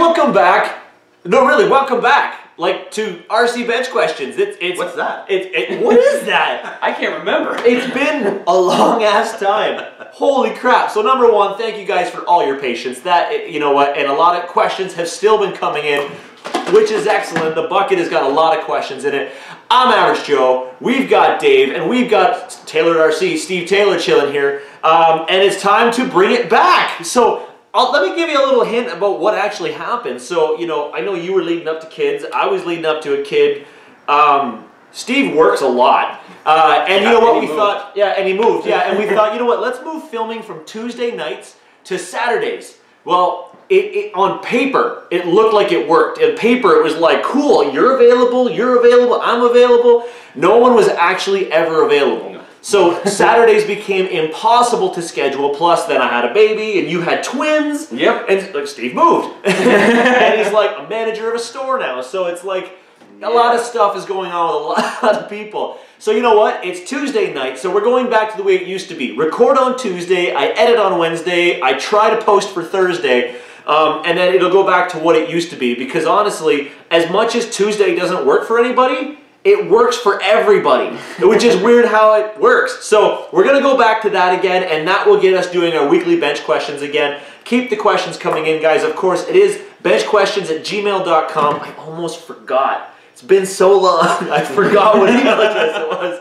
welcome back. No, really, welcome back. Like, to RC Bench Questions. What's that? What is that? I can't remember. It's been a long-ass time. Holy crap. So, number one, thank you guys for all your patience. That, you know what, and a lot of questions have still been coming in, which is excellent. The bucket has got a lot of questions in it. I'm Average Joe, we've got Dave, and we've got Tailored RC, Steve Taylor chilling here, and it's time to bring it back. So, let me give you a little hint about what actually happened. So, you know, I know you were leading up to kids. I was leading up to a kid. Steve works a lot. And you know what, we thought, yeah, and he moved, yeah, and we thought, you know what, let's move filming from Tuesday nights to Saturdays. Well, on paper, it looked like it worked. On paper, it was like, cool, you're available, I'm available. No one was actually ever available. No. So Saturdays became impossible to schedule, plus then I had a baby, and you had twins. Yep. And like, Steve moved. And he's like a manager of a store now, so it's like, a lot of stuff is going on with a lot of people. So you know what? It's Tuesday night, so we're going back to the way it used to be. Record on Tuesday, I edit on Wednesday, I try to post for Thursday, and then it'll go back to what it used to be. Because honestly, as much as Tuesday doesn't work for anybody, it works for everybody, which is weird how it works. So we're going to go back to that again, and that will get us doing our weekly bench questions again. Keep the questions coming in, guys. Of course, it is benchquestions@gmail.com. I almost forgot. It's been so long, I forgot what email address it was.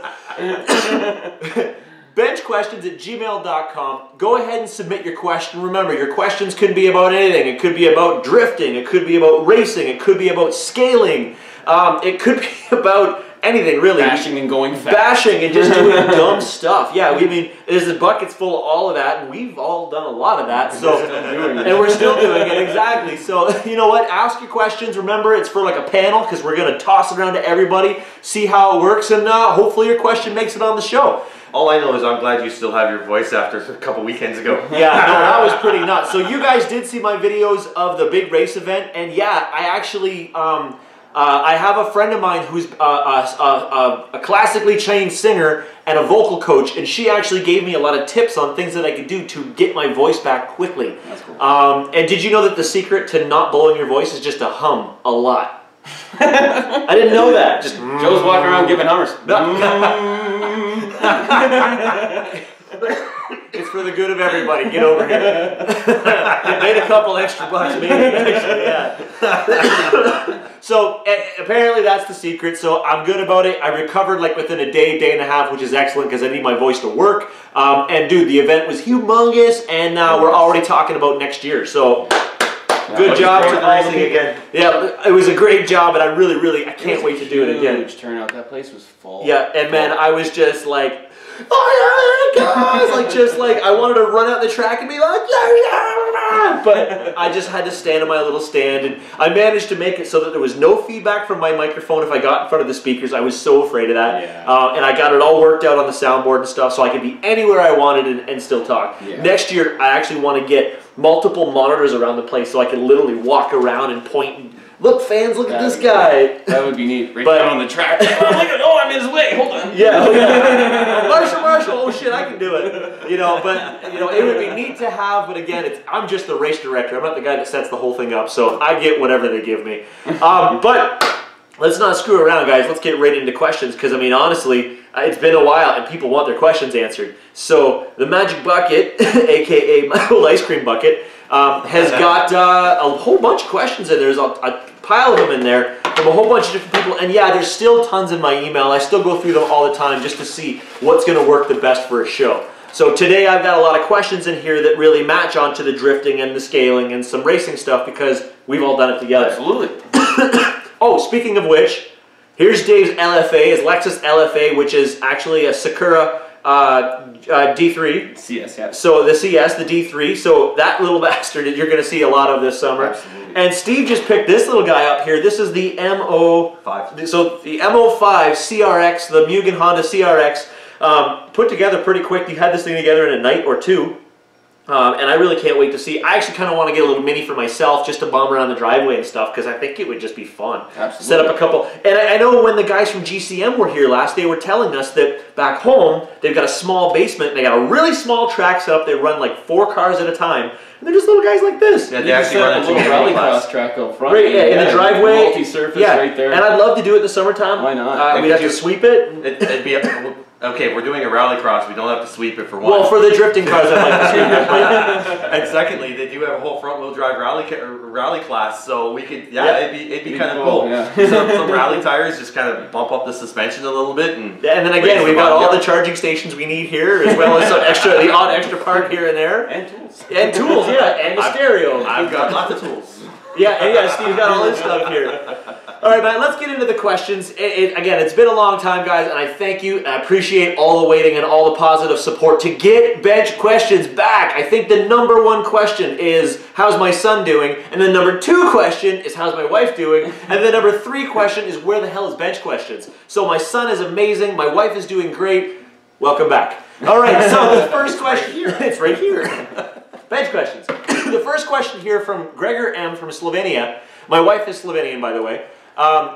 Benchquestions@gmail.com. Go ahead and submit your question. Remember, your questions could be about anything. It could be about drifting. It could be about racing. It could be about scaling. It could be about anything, really. Bashing and going fast. Bashing and just doing dumb stuff. Yeah, I mean, there's a bucket's full of all of that, and we've all done a lot of that. So, and we're still doing it, exactly. So, you know what? Ask your questions. Remember, it's for like a panel, because we're going to toss it around to everybody, see how it works, and hopefully your question makes it on the show. All I know is I'm glad you still have your voice after a couple weekends ago. Yeah, no, that was pretty nuts. So you guys did see my videos of the big race event, and yeah, I actually... I have a friend of mine who's a classically trained singer and a vocal coach, and she actually gave me a lot of tips on things that I could do to get my voice back quickly. That's cool. And did you know that the secret to not blowing your voice is just to hum a lot? I didn't know that. Just Joe's walking around giving hummers. It's for the good of everybody. Get over here. Made a couple extra bucks, maybe. Actually, yeah. So apparently that's the secret. So I'm good about it. I recovered like within a day, day and a half, which is excellent because I need my voice to work. And dude, the event was humongous, and we're already talking about next year. So good job to the racing again. Yeah, it was a great job, and I can't wait to do it again. Huge turnout. That place was full. Yeah, and man, I was just like, oh yeah, guys! Like, just like, I wanted to run out the track and be like, yeah, but I just had to stand on my little stand, and I managed to make it so that there was no feedback from my microphone if I got in front of the speakers. I was so afraid of that. Yeah. And I got it all worked out on the soundboard and stuff, so I could be anywhere I wanted and still talk. Yeah. Next year, I actually want to get multiple monitors around the place so I can literally walk around and point and, look, fans, look at this guy. That would be neat. Right down on the track. Oh, I'm in his way. Hold on. Yeah. Marshall. Oh shit, I can do it. You know, but you know, it would be neat to have. But again, I'm just the race director. I'm not the guy that sets the whole thing up. So I get whatever they give me. But let's not screw around, guys. Let's get right into questions. Because I mean, honestly, it's been a while, and people want their questions answered. So the Magic Bucket, aka my old ice cream bucket, has got a whole bunch of questions in there. There's a pile of them in there from a whole bunch of different people. And yeah, there's still tons in my email. I still go through them all the time just to see what's going to work the best for a show. So today I've got a lot of questions in here that really match onto the drifting and the scaling and some racing stuff because we've all done it together. Absolutely. Oh, speaking of which, here's Dave's LFA, his Lexus LFA, which is actually a Sakura D3. CS, yeah. So the CS, the D3, so that little bastard you're going to see a lot of this summer. Absolutely. And Steve just picked this little guy up here. This is the MO5. So the MO5 CRX, the Mugen Honda CRX, put together pretty quick. You had this thing together in a night or two. And I really can't wait to see. I actually kind of want to get a little mini for myself just to bomb around the driveway and stuff because I think it would just be fun. Absolutely. Set up a couple. And I know when the guys from GCM were here last, they were telling us that back home, they've got a small basement and they got a really small track set up. They run like 4 cars at a time. And they're just little guys like this. Yeah, they actually run a little rallycross track out front. Right, yeah, in the driveway. Multi-surface right there. And I'd love to do it in the summertime. Why not? We'd have to sweep it. It'd be okay. We're doing a rallycross. We don't have to sweep it for one. Well, for the drifting cars, I'd like to sweep it. And secondly, they do have a whole front-wheel drive rally class, so we could it'd be kind of cool. Yeah. Some rally tires just kind of bump up the suspension a little bit, and then again, we've got all the charging stations we need here, as well as the odd extra part here and there, and tools, and a stereo. I've got lots of tools. Yeah, Steve's got all this stuff here. All right, man, let's get into the questions. Again, it's been a long time, guys, and I thank you, and I appreciate all the waiting and all the positive support to get bench questions back. I think the number 1 question is, how's my son doing? And the number 2 question is, how's my wife doing? And the number 3 question is, where the hell is bench questions? So my son is amazing, my wife is doing great. Welcome back. All right, so the first question here, it's right here. Bench questions. The first question here from Gregor M. from Slovenia. My wife is Slovenian, by the way.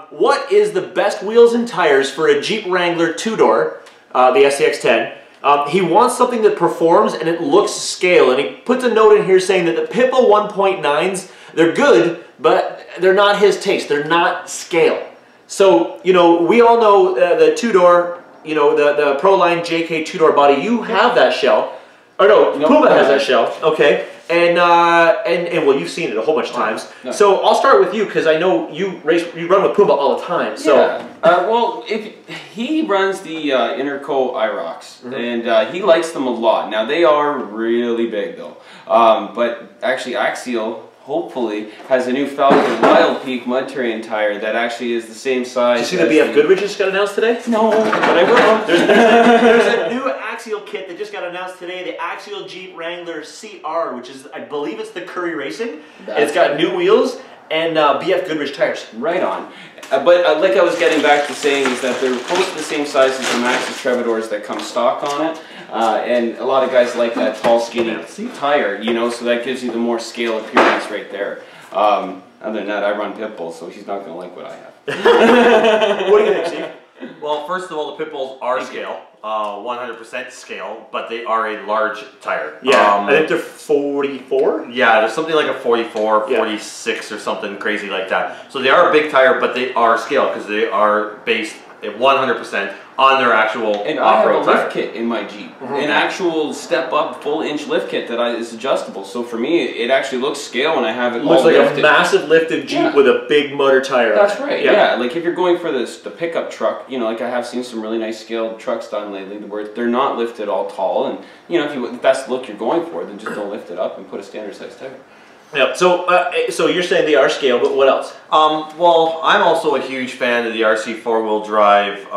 What is the best wheels and tires for a Jeep Wrangler 2-door, the SCX-10? He wants something that performs and it looks scale. And he puts a note in here saying that the Pitbull 1.9s, they're good, but they're not his taste. They're not scale. So, you know, we all know the 2-door, you know, the Proline JK 2-door body. You have that shell. Or no, Puma has that shell. Okay. And well, you've seen it a whole bunch of times. No. So I'll start with you because I know you run with Puma all the time. So well, if he runs the Interco IROX, and he likes them a lot. Now they are really big though, but actually Axial hopefully has a new Falcon Wild Peak mud terrain tire that actually is the same size. Did you see the BF Goodrich just got announced today? No, but I will. There's a new Axial kit that just got announced today, the Axial Jeep Wrangler CR, which is, I believe it's the Curry Racing. It's got new wheels and BF Goodrich tires. Right on. But like I was getting back to saying is that they're both the same size as the Maxxis Trevadors that come stock on it. And a lot of guys like that tall, skinny tire, you know, so that gives you the more scale appearance right there. Other than that, I run Pitbull, so he's not going to like what I have. What do you think, Steve? Well, first of all, the Pitbulls are scale, 100% scale, but they are a large tire. Yeah, I think they're 44? Yeah, there's something like a 44, 46 or something crazy like that. So they are a big tire, but they are scale because they are based 100% on their actual and off-road I have a lift kit in my Jeep, an actual step-up full-inch lift kit that is adjustable. So for me, it actually looks scale when I have it. Looks like lifted. a massive lifted Jeep with a big motor tire. That's right. Yeah, like if you're going for the pickup truck, you know, like I have seen some really nice scaled trucks done lately, where they're not lifted all tall, and you know, if that's the look you're going for, then just don't lift it up and put a standard size tire. Yeah. So you're saying they are scale, but what else? Well, I'm also a huge fan of the RC 4-wheel drive.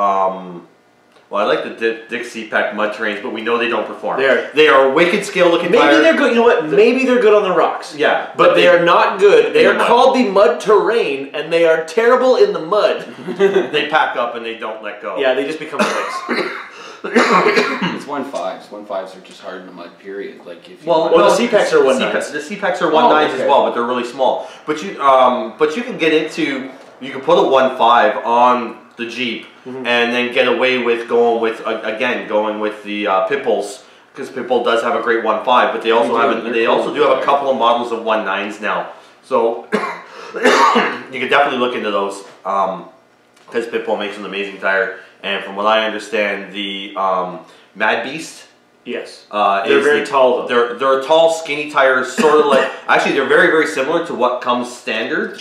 Well, I like the Dixie Pack mud terrains, but we know they don't perform. They are wicked scale looking tires. Maybe they're good. You know what? Maybe they're good on the rocks. Yeah, but they are not good. They are called the mud terrain, and they are terrible in the mud. They pack up and they don't let go. Yeah, they just become slicks. It's 1.5s. 1.5s are just hard in the mud. Period. Like if you the C-Packs are 1.9s. The C-Packs are 1.9s as well, but they're really small. But you can get into, you can put a 1.5 on the Jeep and then get away with going with the Pitbulls, because Pitbull does have a great 1.5, but they also do have a couple of models of 1.9s now. So you could definitely look into those because Pitbull makes an amazing tire. And from what I understand, the Mad Beast. Yes. They're very tall though. They're a tall, skinny tires, sort of like. Actually, they're very, very similar to what comes standard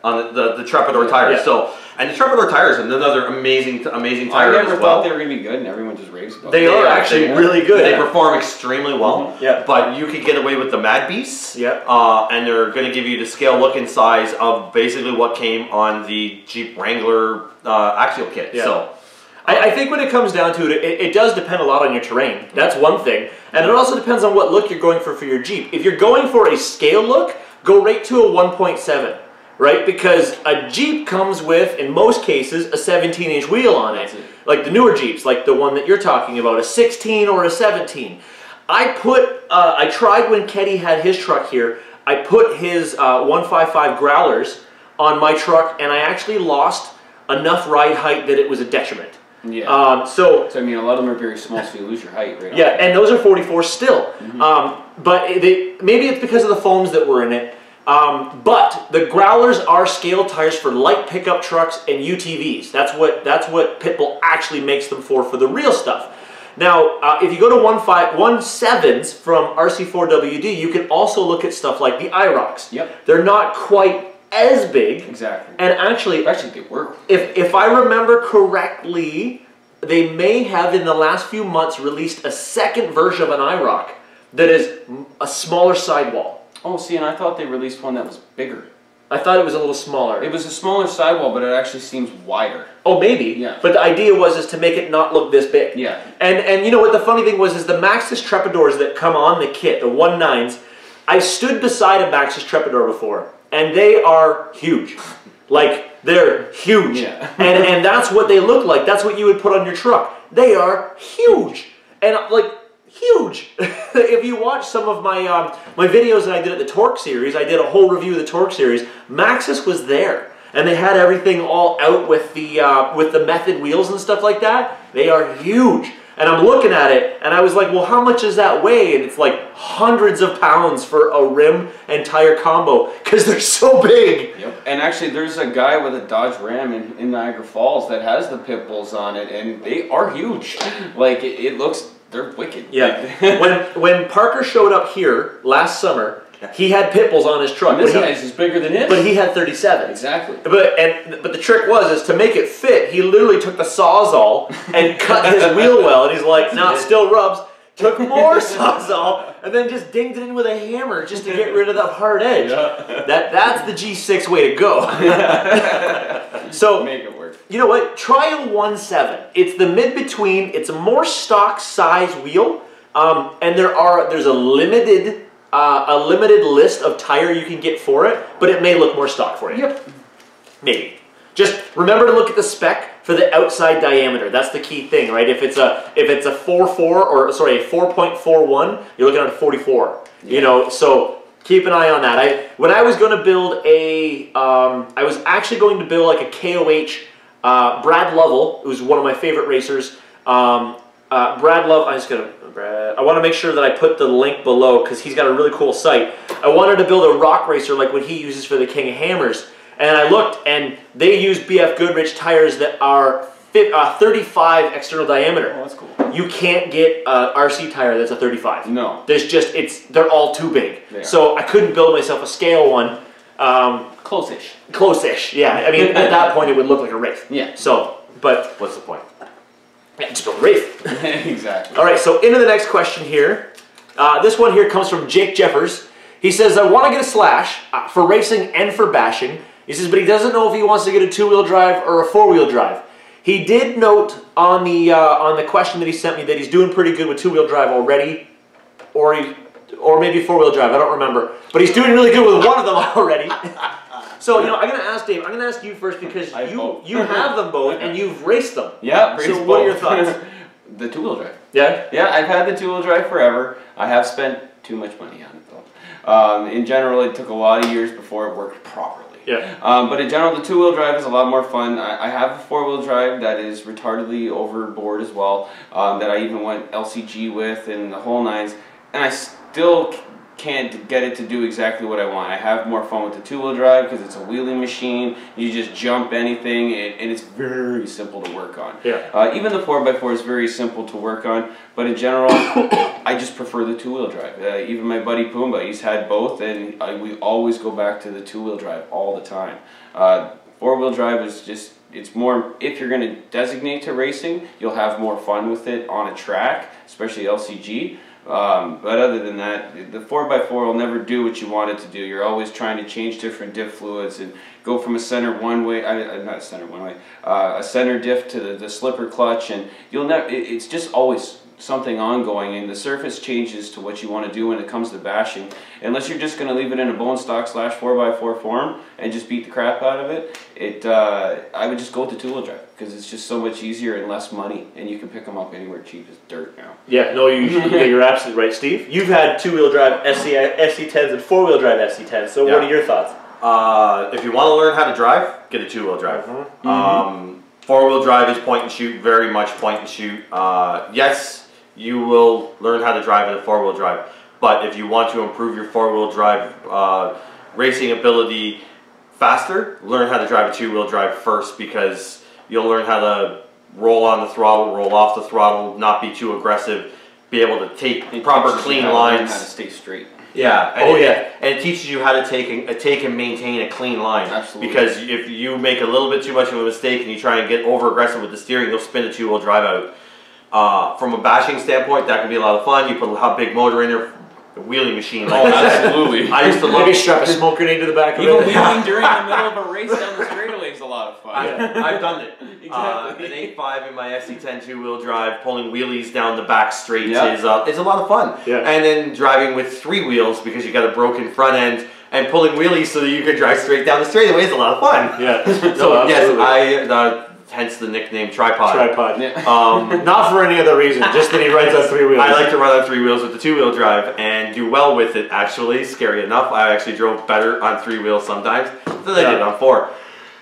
on the Trepador tires. Yeah. So, and the Trepador tires are another amazing tire as well. I never thought they were going to be good, and everyone just raves about them. They are actually really good. They perform extremely well. Yeah. But you could get away with the Mad Beasts. Yeah. And they're going to give you the scale, look, and size of basically what came on the Jeep Wrangler Axial kit. Yeah. So. I think when it comes down to it, it does depend a lot on your terrain. That's one thing. And it also depends on what look you're going for your Jeep. If you're going for a scale look, go right to a 1.7, right? Because a Jeep comes with, in most cases, a 17-inch wheel on it. Like the newer Jeeps, like the one that you're talking about, a 16 or a 17. I tried when Keddy had his truck here, I put his 155 growlers on my truck, and I actually lost enough ride height that it was a detriment. Yeah. So I mean, a lot of them are very small, so you lose your height right yeah, and those are 44 still. But maybe it's because of the foams that were in it. But the growlers are scale tires for light pickup trucks and UTVs. That's what Pitbull actually makes them for the real stuff. Now, if you go to 17s from RC4WD, you can also look at stuff like the IROCs. Yep. They're not quite as big. Exactly. And actually they work. If I remember correctly, they may have in the last few months released a second version of an IROC that is a smaller sidewall. Oh, see, and I thought they released one that was bigger. I thought it was a little smaller. It was a smaller sidewall, but it actually seems wider. Oh, maybe. Yeah. But the idea was to make it not look this big. Yeah. And you know what the funny thing was is the Maxxis Trepadors that come on the kit, the 19s, I stood beside a Maxxis Trepador before, and they are huge. Like, they're huge. Yeah. and that's what they look like. That's what you would put on your truck. They are huge. And like, huge. If you watch some of my my videos that I did at the Torque series, I did a whole review of the Torque series. Maxxis was there, and they had everything all out with the Method wheels and stuff like that. They are huge, and I'm looking at it, and I was like, well, how much does that weigh? And it's like hundreds of pounds for a rim and tire combo because they're so big. Yep. And actually, there's a guy with a Dodge Ram in Niagara Falls that has the Pitbulls on it, and they are huge. Like it looks. They're wicked. Yeah. when Parker showed up here last summer, he had Pitbulls on his truck. And this guy's is bigger than his. But he had 37. Exactly. But the trick was to make it fit. He literally took the Sawzall and cut his wheel well, and he's like, "No, it still rubs." Took more Sawzall and then just dinged it in with a hammer just to get rid of that hard edge. Yeah. That's the G6 way to go. So make it work. You know what? Try a 17. It's the mid-between. It's a more stock size wheel, and there's a limited list of tire you can get for it, but it may look more stock for you. Yep. Maybe. Just remember to look at the spec for the outside diameter. That's the key thing, right? If it's a 4.41, you're looking at a 44. Yeah. You know, so keep an eye on that. When I was going to build I was actually going to build like a KOH. Brad Lovell, who's one of my favorite racers. Brad Lovell, I want to make sure that I put the link below because he's got a really cool site. I wanted to build a rock racer like what he uses for the King of Hammers. And I looked, and they use BF Goodrich tires that are 35 external diameter. Oh, that's cool. You can't get an RC tire that's a 35. No. They're all too big. So I couldn't build myself a scale one. Close-ish. Close-ish, yeah. I mean, at that point, it would look like a Wraith. Yeah. So, but what's the point? Yeah, just build a Wraith. Exactly. All right, so into the next question here. This one here comes from Jake Jeffers. He says, I want to get a Slash for racing and for bashing. He says, but he doesn't know if he wants to get a two-wheel drive or a four-wheel drive. He did note on the question that he sent me that he's doing pretty good with two-wheel drive already, or maybe four-wheel drive. I don't remember, but he's doing really good with one of them already. So I'm gonna ask Dave. I'm gonna ask you first because you have them both and you've raced them. Yeah. So what are your thoughts? The two-wheel drive. Yeah. Yeah, I've had the two-wheel drive forever. I have spent too much money on it though. In general, it took a lot of years before it worked properly. Yeah. But in general, the two-wheel drive is a lot more fun. I have a four-wheel drive that is retardedly overboard as well, that I even went LCG with and the whole nines, and I still can't get it to do exactly what I want. I have more fun with the two-wheel drive because it's a wheelie machine. You just jump anything, and it's very simple to work on. Yeah. Even the 4x4 is very simple to work on, but in general, I just prefer the two-wheel drive. Even my buddy Pumbaa, he's had both, and we always go back to the two-wheel drive all the time. Four-wheel drive is just, it's more, if you're going to designate to racing, you'll have more fun with it on a track, especially LCG. But other than that, the 4x4 will never do what you want it to do. You're always trying to change different diff fluids and go from a center one way, not center one way, a center diff to the slipper clutch, and you'll never. It's just always something ongoing, and the surface changes to what you want to do when it comes to bashing. Unless you're just going to leave it in a bone stock / 4x4 form and just beat the crap out of it, I would just go with the two-wheel drive because it's just so much easier and less money, and you can pick them up anywhere cheap as dirt now. Yeah, no, you're absolutely right, Steve. You've had two-wheel drive SC10s and four-wheel drive SC10s, so what are your thoughts? If you want to learn how to drive, get a two-wheel drive. Four-wheel drive is point and shoot, very much point and shoot. Yes, you will learn how to drive in a four-wheel drive, but if you want to improve your four-wheel drive racing ability faster, learn how to drive a two-wheel drive first, because you'll learn how to roll on the throttle, roll off the throttle, not be too aggressive, be able to take proper clean lines. How to stay straight. Yeah. And it teaches you how to take and maintain a clean line. Absolutely. Because if you make a little bit too much of a mistake and you try and get over aggressive with the steering, you'll spin a two-wheel drive out. From a bashing standpoint, that can be a lot of fun. You put a big motor in there, a wheelie machine. Oh, absolutely. I used to love. Maybe strap a smoke grenade to the back of Even it. wheeling during the middle of a race down the straightaway is a lot of fun. I've done it. Exactly. An 8.5 in my SC10 two-wheel drive, pulling wheelies down the back straights Yeah. is a lot of fun. Yeah. And then driving with three wheels because you got a broken front end and pulling wheelies so that you can drive straight down the straightaway is a lot of fun. Yeah. So No, yes, hence the nickname Tripod. Tripod. Yeah. Not for any other reason, just that he rides on three wheels. I like to run on three wheels with the two-wheel drive and do well with it, actually. Scary enough, I actually drove better on three wheels sometimes than I did on four.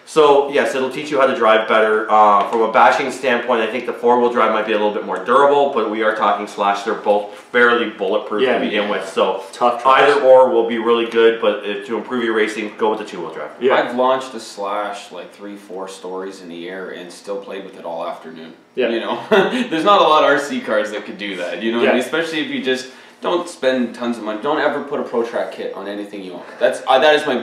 So, yes, it'll teach you how to drive better. From a bashing standpoint, I think the four-wheel drive might be a little bit more durable, but we are talking Slash. They're both fairly bulletproof to begin with. So, Tough drives. either or will be really good, but to improve your racing, go with the two-wheel drive. Yeah. I've launched a Slash like 3-4 stories in the air and still played with it all afternoon. Yeah. You know, there's not a lot of RC cars that could do that. You know, what I Yeah. mean? Especially if you just don't spend tons of money. Don't ever put a Pro Track kit on anything you own. That is my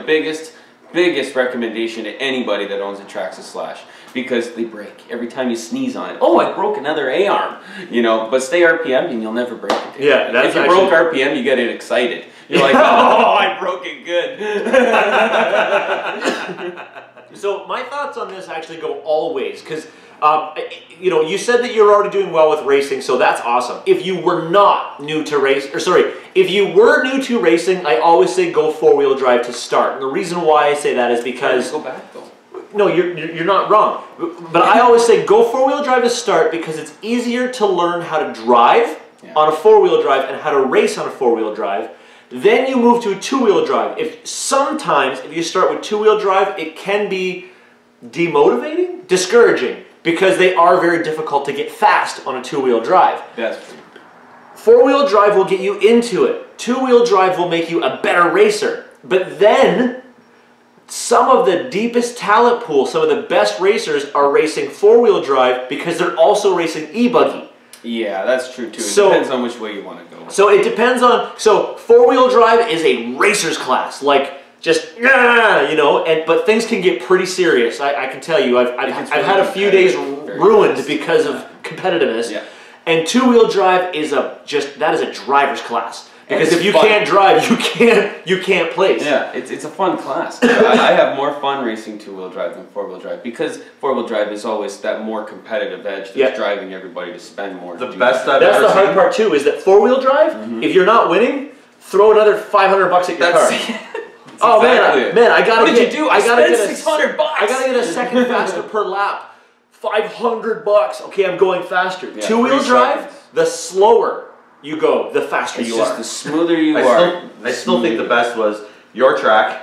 biggest recommendation to anybody that owns a Traxxas Slash, because they break every time you sneeze on it. Oh, I broke another A-arm, you know. But stay RPM and you'll never break it. Yeah, that's if you broke RPM, you get it excited. You're like, oh, I broke it good. So my thoughts on this actually go all ways, because you know, you said that you're already doing well with racing, so that's awesome. If you were not new to if you were new to racing, I always say go four-wheel drive to start. And the reason why I say that is because Go back though. no, you're not wrong. But I always say go four-wheel drive to start because it's easier to learn how to drive on a four-wheel drive and how to race on a four-wheel drive. Then you move to a two-wheel drive. If you start with two-wheel drive, it can be demotivating, discouraging, because they are very difficult to get fast on a two-wheel drive. That's true. Four-wheel drive will get you into it. Two-wheel drive will make you a better racer. But then, some of the deepest talent pool, some of the best racers are racing four-wheel drive because they're also racing e-buggy. Yeah, that's true too. It So- depends on which way you want to go. So it depends on, so four-wheel drive is a racer's class, like just, you know, but things can get pretty serious. I can tell you, I've had a few days ruined because of competitiveness. Yeah. And two-wheel drive is that is a driver's class. Because It's if you fun. can't drive, you can't place. Yeah, it's a fun class. I have more fun racing two-wheel drive than four-wheel drive, because four-wheel drive is always that more competitive edge that's driving everybody to spend more. The best I've That's ever the hard seen. part too, is that four-wheel drive, if you're not winning, throw another $500 at your car. Oh exactly man, I gotta what get. did you do? I gotta spent get $600. I gotta get a second faster per lap. $500. Okay, I'm going faster. Yeah, Two-wheel 3 drive, seconds. the slower you go, the faster It's you just are. the smoother you are. I still think the best was your track,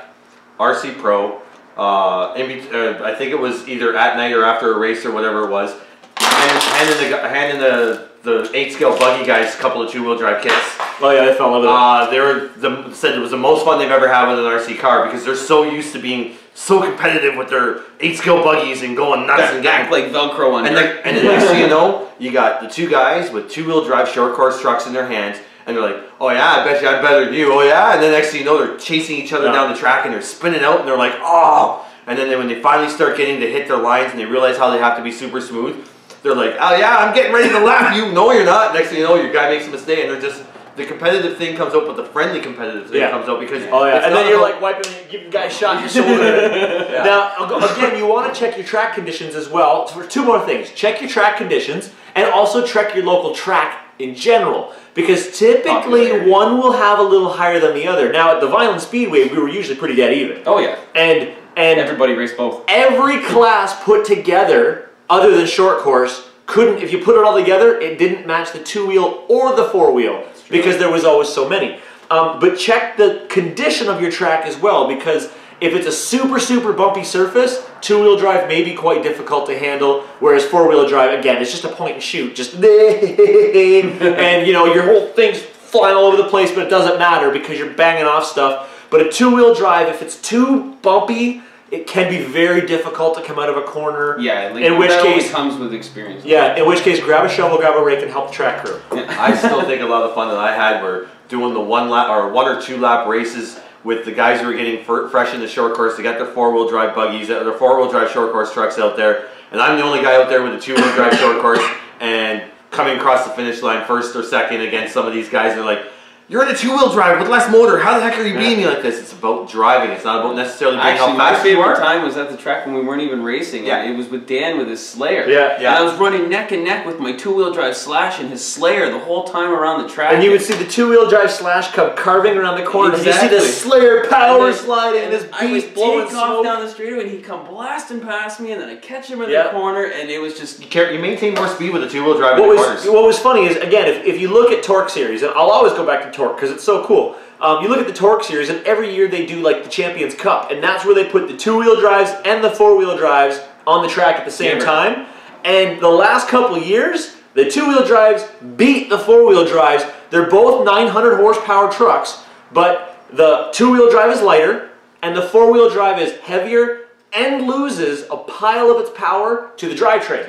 RC Pro. I think it was either at night or after a race or whatever it was. Handing the 8-scale buggy guys a couple of two-wheel drive kits. Oh yeah, I fell in love with it. Said it was the most fun they've ever had with an RC car because they're so used to being so competitive with their 8-scale buggies and going nuts and Act getting like Velcro on and there. then next thing you know, you got the two guys with two-wheel drive short course trucks in their hands, and they're like, "Oh yeah, I bet you I'm better than you." Oh yeah, and then next thing you know, they're chasing each other down the track and they're spinning out, and they're like, "Oh!" And then when they finally start getting to hit their lines and they realize how they have to be super smooth, they're like, "Oh yeah, I'm getting ready to lap you." No, you're not. Next thing you know, your guy makes a mistake, and they're just. The competitive thing comes out, but the friendly competitive thing comes out because and then you're like wiping, giving guys a shot in your shoulder. Now, again, you want to check your track conditions as well. For two more things: check your track conditions, and also check your local track in general. Because typically one will have a little higher than the other. Now at the Violent Speedway, we were usually pretty dead even. Oh yeah. And everybody raced both. Every class put together, other than short course, couldn't, if you put it all together, it didn't match the 2-wheel or the 4-wheel because there was always so many. But check the condition of your track as well, because if it's a super, super bumpy surface, 2-wheel drive may be quite difficult to handle, whereas 4-wheel drive, again, it's just a point and shoot. Just and, you know, your whole thing's flying all over the place, but it doesn't matter because you're banging off stuff. But a 2-wheel drive, if it's too bumpy, it can be very difficult to come out of a corner. Yeah, like, in which case comes with experience. Yeah, in which case, grab a shovel, grab a rake, and help the track crew. I still think a lot of the fun that I had were doing the 1 or 2 lap races with the guys who were getting fresh in the short course. They got their 4-wheel drive buggies, their 4-wheel drive short course trucks out there, and I'm the only guy out there with a 2-wheel drive short course and coming across the finish line first or second against some of these guys. And they're like, "You're in a 2-wheel drive with less motor. How the heck are you beating me like this?" It's about driving. It's not about necessarily being how fast you are. My favorite time was at the track when we weren't even racing. Yeah. It was with Dan with his Slayer. Yeah. And I was running neck and neck with my 2-wheel drive Slash and his Slayer the whole time around the track. And you would see the 2-wheel drive Slash come carving around the corner. Exactly. And you see the Slayer power sliding and this I would beast blowing take off smoke. down the straightaway and he'd come blasting past me, and then I'd catch him in Yeah. the corner, and it was just... You maintain more speed with a 2-wheel drive in the corners. What was funny is, again, if you look at Torque Series, and I'll always go back to Torque because it's so cool. You look at the Torque Series, and every year they do like the Champions Cup, and that's where they put the 2-wheel drives and the 4-wheel drives on the track at the same time. And the last couple years, the 2-wheel drives beat the 4-wheel drives. They're both 900 horsepower trucks, but the 2-wheel drive is lighter, and the 4-wheel drive is heavier and loses a pile of its power to the drivetrain.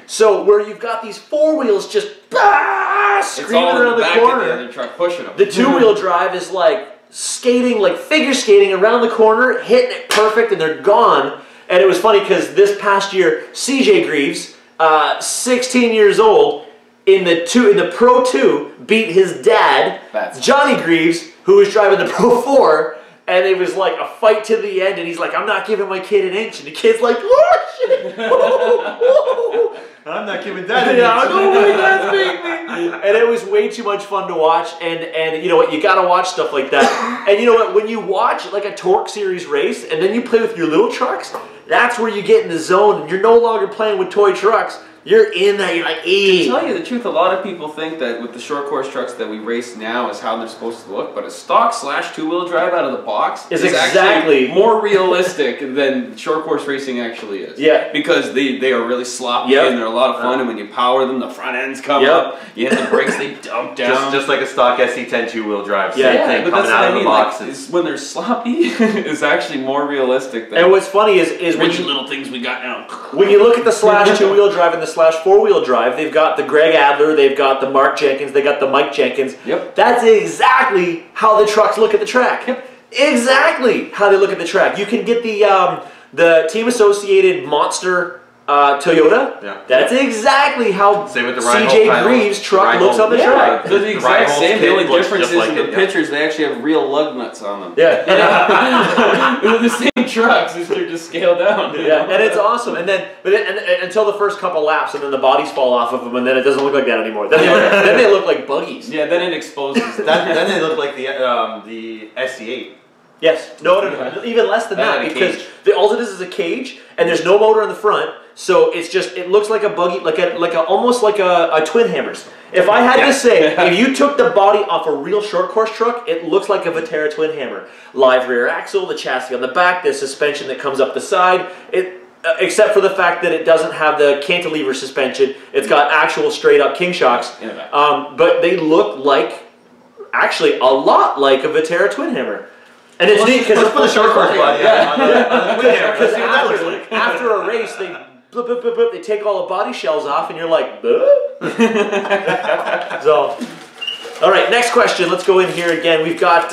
So where you've got these 4 wheels just screaming around the corner, the other truck pushing them. the 2-wheel drive is like skating, like figure skating around the corner, hitting it perfect, and they're gone. And it was funny because this past year, CJ Greaves, 16 years old, in the Pro 2, beat his dad, Johnny Greaves, who was driving the Pro 4. And it was like a fight to the end, and he's like, "I'm not giving my kid an inch," and the kid's like, "Oh shit! I'm not giving that an inch. I know my dad's beating me." And it was way too much fun to watch. And you know what? You gotta watch stuff like that. And you know what? When you watch like a Torque Series race, and then you play with your little trucks, that's where you get in the zone, and you're no longer playing with toy trucks. You're in that, you're like, To tell you the truth, a lot of people think that with the short course trucks that we race now is how they're supposed to look, but a stock Slash 2-wheel drive out of the box is exactly actually more realistic than short course racing actually is. Yeah. Because they are really sloppy and they're a lot of fun, and when you power them, the front ends come up, you hit the brakes, they dump down. Just like a stock SC10 2-wheel drive. Yeah. Same thing, but coming that's out of the box. Like, when they're sloppy, is actually more realistic than And what's funny is when rich you, little things we got now. when you look at the Slash 2-wheel drive and the Slash 4-wheel drive, they've got the Greg Adler, they've got the Mark Jenkins, they got the Mike Jenkins. Yep. That's exactly how the trucks look at the track. Yep. Exactly how they look at the track. You can get the Team Associated Monster Toyota. Yeah. That's exactly how Same with the CJ Greaves' truck looks on the track. They're the exact same. The only looks difference just like is in the it, pictures, they actually have real lug nuts on them. Yeah. They're the same trucks, they're just scaled down. Yeah, and it's awesome. And then, until the first couple laps, and then the bodies fall off of them, and then it doesn't look like that anymore. Then they look like buggies. Yeah, then it exposes. Then they look like the SC8. Yes. No, even less than that, because all it is a cage, and there's no motor in the front, so it looks like a buggy, almost like a Twin Hammers. If I had to say, if you took the body off a real short course truck, it looks like a Viterra Twin Hammer. Live rear axle, the chassis on the back, the suspension that comes up the side. Except for the fact that it doesn't have the cantilever suspension, it's got actual straight up king shocks. But they look like, actually, a lot like a Viterra Twin Hammer. And it's neat because let's put a short course body on the Twin Hammer. Let's see what that looks like. After a race, they they take all the body shells off, and you're like, So, all right, next question. Let's go in here again. We've got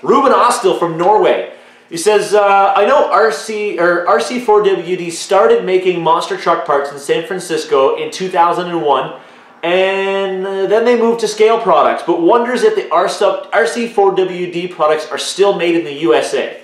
Ruben Ostel from Norway. He says, I know RC4WD started making monster truck parts in San Francisco in 2001, and then they moved to scale products, but wonders if the RC4WD products are still made in the USA.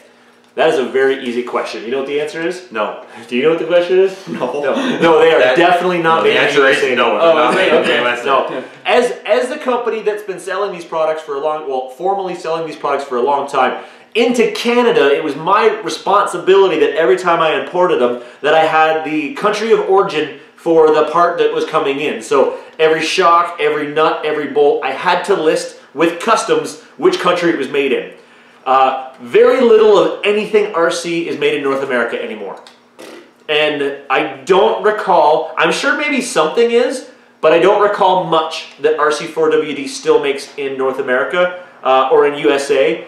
That is a very easy question. You know what the answer is? No. Do you know what the question is? No. No, they are definitely not made The in answer is USA. no. Oh, Not made in the okay. USA. No. As the company that's been selling these products for a long, well, formally selling these products for a long time, into Canada, it was my responsibility that every time I imported them, that I had the country of origin for the part that was coming in. So every shock, every nut, every bolt, I had to list with customs which country it was made in. Very little of anything RC is made in North America anymore. And I don't recall, I'm sure maybe something is, but I don't recall much that RC4WD still makes in North America or in USA.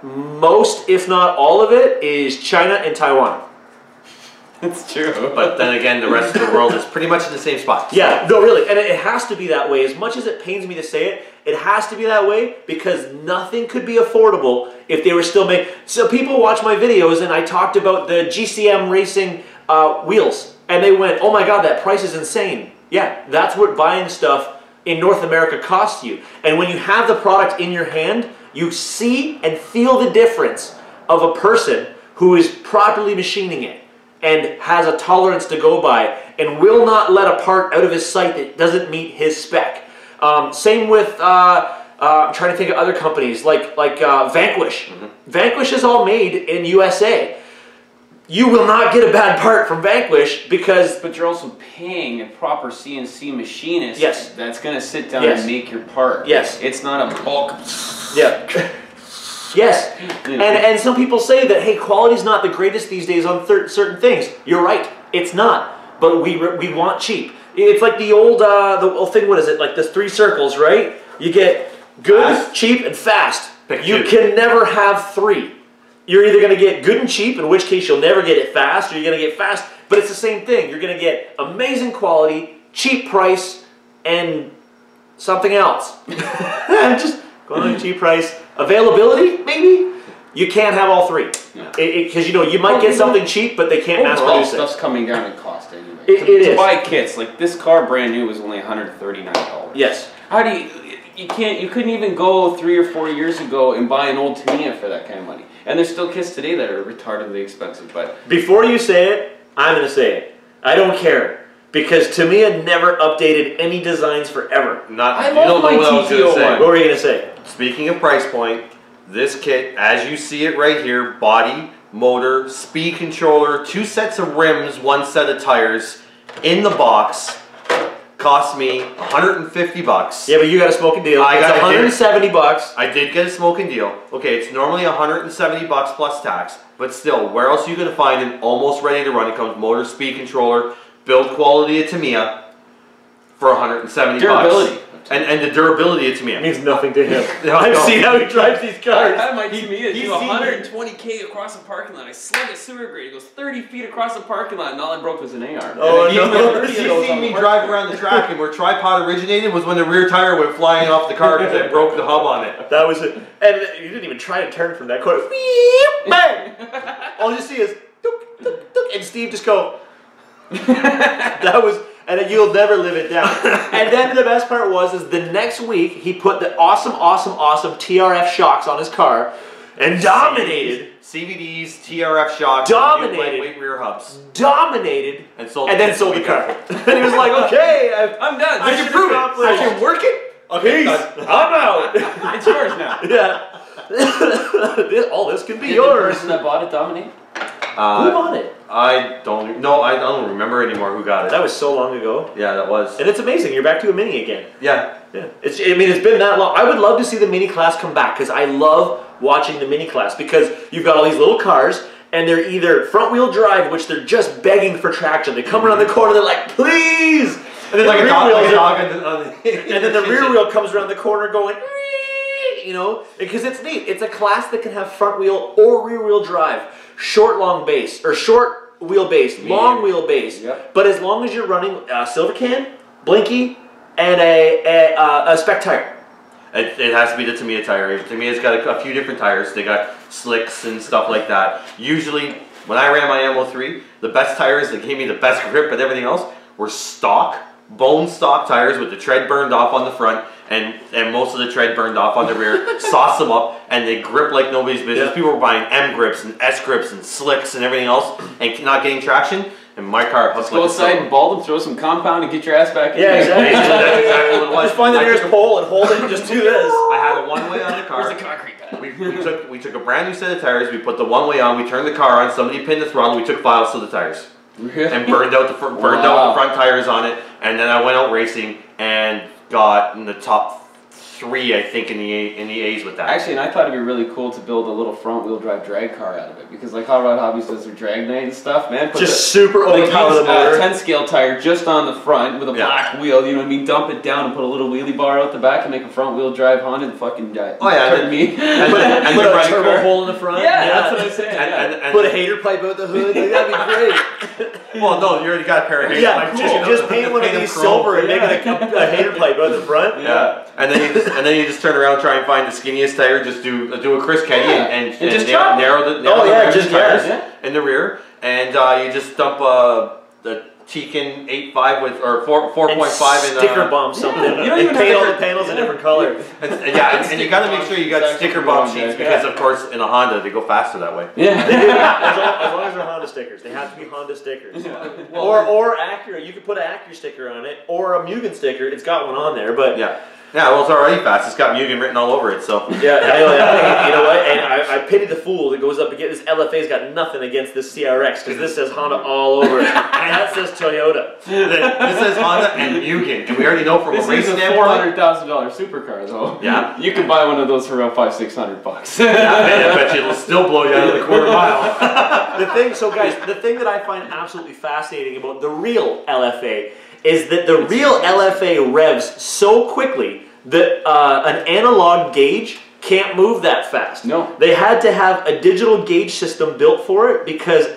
Most, if not all of it, is China and Taiwan. It's true. But then again, the rest of the world is pretty much in the same spot. Yeah, no, really, and it has to be that way. As much as it pains me to say it, it has to be that way because nothing could be affordable if they were still made. So people watch my videos and I talked about the GCM Racing wheels and they went, oh my God, that price is insane. Yeah, that's what buying stuff in North America costs you. And when you have the product in your hand, you see and feel the difference of a person who is properly machining it and has a tolerance to go by and will not let a part out of his sight that doesn't meet his spec. Same with, I'm trying to think of other companies like Vanquish. Vanquish is all made in USA. You will not get a bad part from Vanquish because... But you're also paying a proper CNC machinist that's going to sit down Yes. and make your part. Yes. It's not a bulk... Yeah. Yes. And some people say that, hey, quality's not the greatest these days on certain things. You're right. It's not. But we want cheap. It's like the old thing, what is it? Like the 3 circles, right? You get good, cheap, and fast. You can never have 3. You're either going to get good and cheap, in which case you'll never get it fast, or you're going to get fast, but it's the same thing. You're going to get amazing quality, cheap price, and something else. Just going cheap price. Availability, maybe? You can't have all 3. Because, you know, you might get something cheap, but they can't mass Overall, produce it. stuff's coming down in cost anyway. To buy kits, like this car brand new was only $139. Yes. How do you couldn't even go 3 or 4 years ago and buy an old Tamiya for that kind of money. And there's still kits today that are retardedly expensive, but... Before you say it, I'm going to say it. I don't care. Because Tamiya never updated any designs forever. I love my TT01. What were you going to say? Speaking of price point, this kit, as you see it right here, body, motor, speed controller, 2 sets of rims, 1 set of tires, in the box, cost me $150. Yeah, but you got a smoking deal. I got $170. I did get a smoking deal. Okay, it's normally $170 plus tax, but still, where else are you going to find an almost ready to run? It comes motor, speed controller, build quality of Tamiya for $170. Durability. And the durability of Tamiya. It means nothing to him. No, I've seen how he drives these cars. I had my Tamiya do 120K across the parking lot. I slung it sewer grade. It goes 30 feet across the parking lot, and all I broke was an AR. Oh, no. You see me drive around the track, and where tripod originated was when the rear tire went flying off the car because I broke the hub on it. That was it. And you didn't even try to turn from that corner. Beep, bang! All you see is, dook, dook, dook, and Steve just go. That was... And you'll never live it down. And then the best part was the next week, he put the awesome TRF shocks on his car and dominated. CVDs, TRF shocks, Dominated. lightweight rear hubs. Dominated. And sold then sold the car. And he was like, okay, I'm done. I can prove it. I can work it. Okay, Peace. I'm out. It's yours now. Yeah. All this can be Did yours. the person that bought it dominate? Who bought it? I don't remember anymore who got it. That was so long ago. Yeah, that was. And it's amazing. You're back to a Mini again. Yeah. Yeah. It's been that long. I would love to see the Mini class come back because I love watching the Mini class because you've got all these little cars and they're either front wheel drive, which they're just begging for traction. They come around the corner, they're like, please! And then Like the a rear dog wheels and then the rear wheel comes around the corner going, you know, because it's neat. It's a class that can have front wheel or rear wheel drive, short long base, or short wheelbase, long wheelbase. Yep. But as long as you're running Silver Can, Blinky, and a spec tire. It has to be the Tamiya tire. Tamiya's got a few different tires. They got slicks and stuff like that. Usually, when I ran my MO3, the best tires that gave me the best grip and everything else were stock, bone stock tires with the tread burned off on the front. and most of the tread burned off on the rear, sauced them up, and they grip like nobody's business. Yeah. People were buying M grips and S grips and slicks and everything else, and not getting traction. And my car, Let's go outside and ball them, throw some compound, and get your ass back in. Yeah, exactly. That's exactly what it was. Just find the I nearest took pole and hold it and just do this. I had a one-way on the car. Where's the concrete pad? We took a brand new set of tires. We put the one-way on. We turned the car on. Somebody pinned the throttle. We took files to the tires and burned out the front tires on it. And then I went out racing and got in the top 3, I think, in the A's with that. Actually, and I thought it'd be really cool to build a little front-wheel drive drag car out of it, because like Hot Rod Hobbies does their drag night and stuff, man. Just super overpower the motor. 10-scale tire just on the front with a black wheel, you know what I mean? Dump it down and put a little wheelie bar out the back and make a front-wheel drive Honda and fucking turn me. And put a turbo hole in the front. Yeah, that's what I'm saying. And put a hater pipe out the hood. That'd be great. Well, no, you already got a pair of hater pipes. Just paint one of these silver and make it a hater pipe out the front. Yeah. And then you just turn around and try and find the skinniest tire. Just do a Chris Kenny and just narrow the tires in the rear, and you just dump the Tekin 8.5 with or 4.5 in sticker bomb something. You don't and even paint have all the panels a different color. And you got to make sure you got sticker bomb sheets because of course in a Honda they go faster that way. Yeah. As long as they're Honda stickers, they have to be Honda stickers. Or Acura. You could put an Acura sticker on it, or a Mugen sticker. It's got one on there, but Yeah, well, it's already fast. It's got Mugen written all over it, so. Yeah, you know what? And I pity the fool that goes up and gets this. LFA's got nothing against this CRX because this says Honda all over it, and that says Toyota. This says Honda and Mugen, and we already know from This a race is a standpoint. $400,000 supercar, though. Yeah. You can buy one of those for around $500-600. Yeah, I bet you it'll still blow you out of the quarter mile. The thing that I find absolutely fascinating about the real LFA is that the real LFA revs so quickly that an analog gauge can't move that fast. No. They had to have a digital gauge system built for it because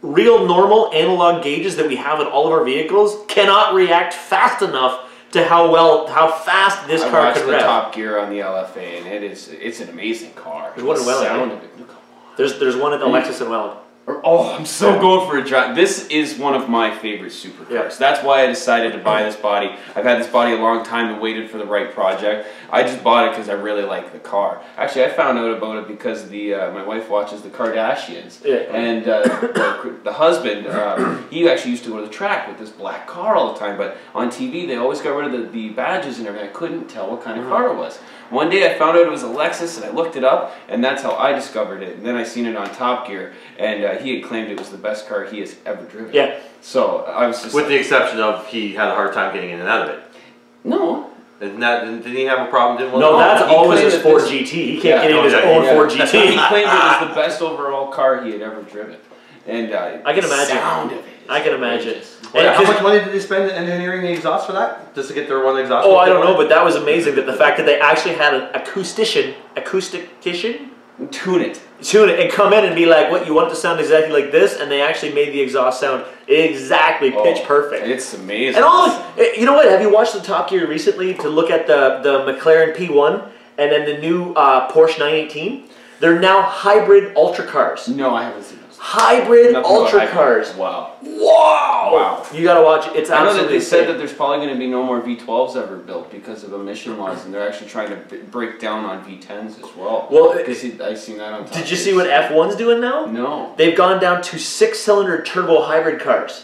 real normal analog gauges that we have in all of our vehicles cannot react fast enough to how fast this car can the rev. Top Gear on the LFA, and it's an amazing car. There's one in Welland. Sound of it. There's one at the Lexus in Welland. Oh, I'm so going for a drive. This is one of my favorite supercars. Yeah. That's why I decided to buy this body. I've had this body a long time and waited for the right project. I just bought it because I really like the car. Actually, I found out about it because my wife watches the Kardashians. Yeah. And the husband, he actually used to go to the track with this black car all the time. But on TV, they always got rid of the badges and everything. I couldn't tell what kind of car it was. One day I found out it was a Lexus and I looked it up, and that's how I discovered it. And then I seen it on Top Gear, and he had claimed it was the best car he has ever driven. Yeah. So I was just With the exception of he had a hard time getting in and out of it. No. Didn't he have a problem? No, that's he always claimed his that Ford this- GT. He can't get in his own Ford He GT. claimed it was the best overall car he had ever driven. And I can imagine. Sound of it. I can imagine. How much money did they spend engineering the exhaust for that? Just to get their one exhaust? Oh, I don't know, but that was amazing. That the fact that they actually had an acoustician Tune it. tune it and come in and be like, "What, you want it to sound exactly like this?" And they actually made the exhaust sound exactly pitch perfect. It's amazing. And you know what? Have you watched the Top Gear recently to look at the McLaren P1 and then the new Porsche 918? They're now hybrid ultra cars. No, I haven't seen those. Hybrid Nothing ultra about cars. Wow. Wow. You gotta watch it. It's I know absolutely that they said insane. that there's probably going to be no more V12s ever built because of emission laws, and they're actually trying to break down on V10s as well. Well, I've seen that on Top Did you Gear, see what so- F1's doing now? No. They've gone down to 6-cylinder turbo hybrid cars.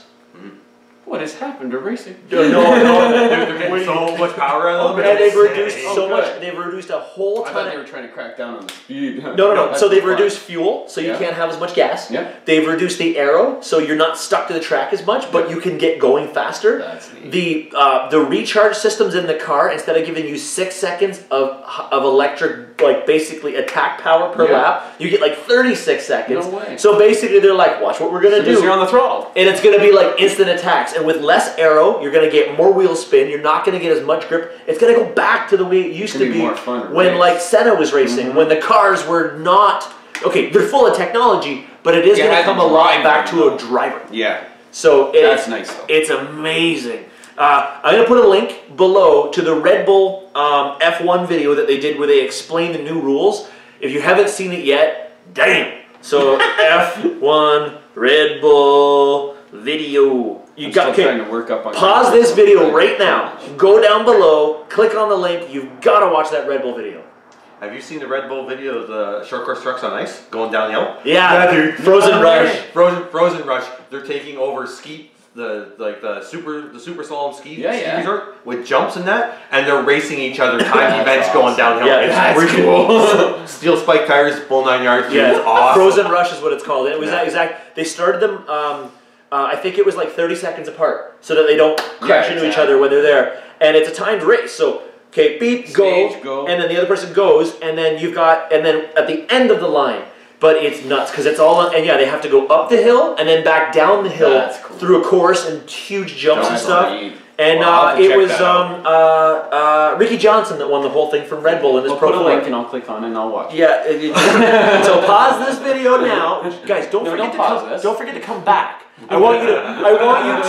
What has happened to racing? They're getting so much power out of it. And they've reduced so good. much. They've reduced a whole I ton thought they of. were trying to crack down on the speed. No. So they've fine. reduced fuel, so you Yeah. can't have as much gas. Yeah. They've reduced the aero, so you're not stuck to the track as much, but you can get going faster. That's neat. The recharge systems in the car, instead of giving you 6 seconds of electric, like basically attack power per Yeah. lap, you get like 36 seconds. No way. So basically, they're like, watch what we're gonna So do. you're on the throttle. And it's going to be like instant attacks. And with less aero, you're going to get more wheel spin. You're not going to get as much grip. It's going to go back to the way it used to gonna be be more fun to when race. like Senna was racing, when the cars were not... Okay, they're full of technology, but it is You going to had come the a lot driver, back to though. a driver. Yeah. So That's nice, though. It's amazing. I'm going to put a link below to the Red Bull F1 video that they did where they explain the new rules. If you haven't seen it yet, damn. So F1 Red Bull video. You I'm got still trying to work up on. pause this video right now. Go down below, click on the link. You've got to watch that Red Bull video. Have you seen the Red Bull video of the short course trucks on ice going downhill? Yeah, dude. Frozen Rush. Frozen Rush. They're taking over the super slalom ski resort with jumps and that, and they're racing each other time events going downhill. Yeah, it's cool. Steel spike tires, full 9 yards. Dude, it's awesome. Frozen Rush is what it's called. It was that exact. They started them. I think it was like 30 seconds apart, so that they don't crash into each other when they're there. And it's a timed race, so. Okay, beep, go, and then the other person goes, and then you've got, and then at the end of the line, but it's nuts, because it's all, and yeah, they have to go up the hill, and then back down the hill through a course, and huge jumps and stuff, and it was Ricky Johnson that won the whole thing from Red Bull in this Pro Put a link and I'll click on it and I'll watch it. Yeah, so pause this video now, guys, don't forget to come back. I want you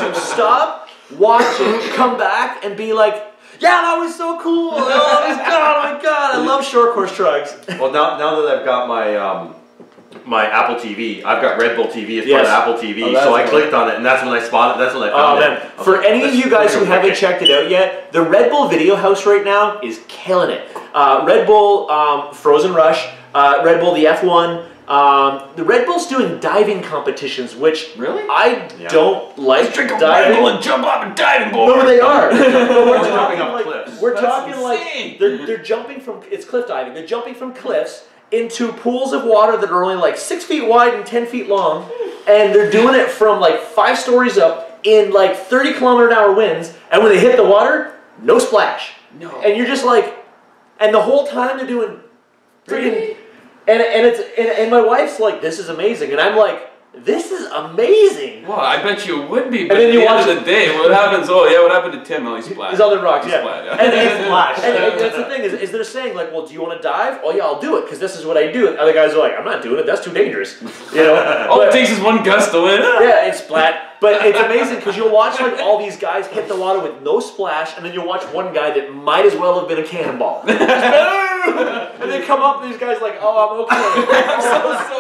to stop, watch it, come back, and be like, yeah, that was so cool! Oh my god, I love short course trucks. Well, now that I've got my Apple TV, I've got Red Bull TV as part of Apple TV, so I clicked on it, and that's when I spotted. That's when I found it. For any of you guys who haven't checked it out yet, the Red Bull Video House right now is killing it. Red Bull Frozen Rush, Red Bull the F1. The Red Bull's doing diving competitions, which I don't like. Let's drink a Red Bull and jump off a diving board. No, they are. We're jumping up cliffs. We're talking like they're jumping from. It's cliff diving. They're jumping from cliffs into pools of water that are only like 6 feet wide and 10 feet long, and they're doing it from like 5 stories up in like 30-kilometer-an-hour winds. And when they hit the water, no splash. No. And you're just like, and the whole time they're doing freaking. And my wife's like, this is amazing, and I'm like, this is amazing. Well, I bet you would be. But and then you watch the day, what happens? Oh yeah, what happened to Tim? Oh, he splashed. He's on the rocks. Yeah. And that's the thing is they're saying like, well, do you want to dive? Oh yeah, I'll do it because this is what I do. And other guys are like, I'm not doing it. That's too dangerous. You know. All it takes is one gust to win. Yeah, it's splat. But it's amazing because you'll watch like all these guys hit the water with no splash, and then you'll watch one guy that might as well have been a cannonball. And they come up, and these guys like, oh, I'm okay.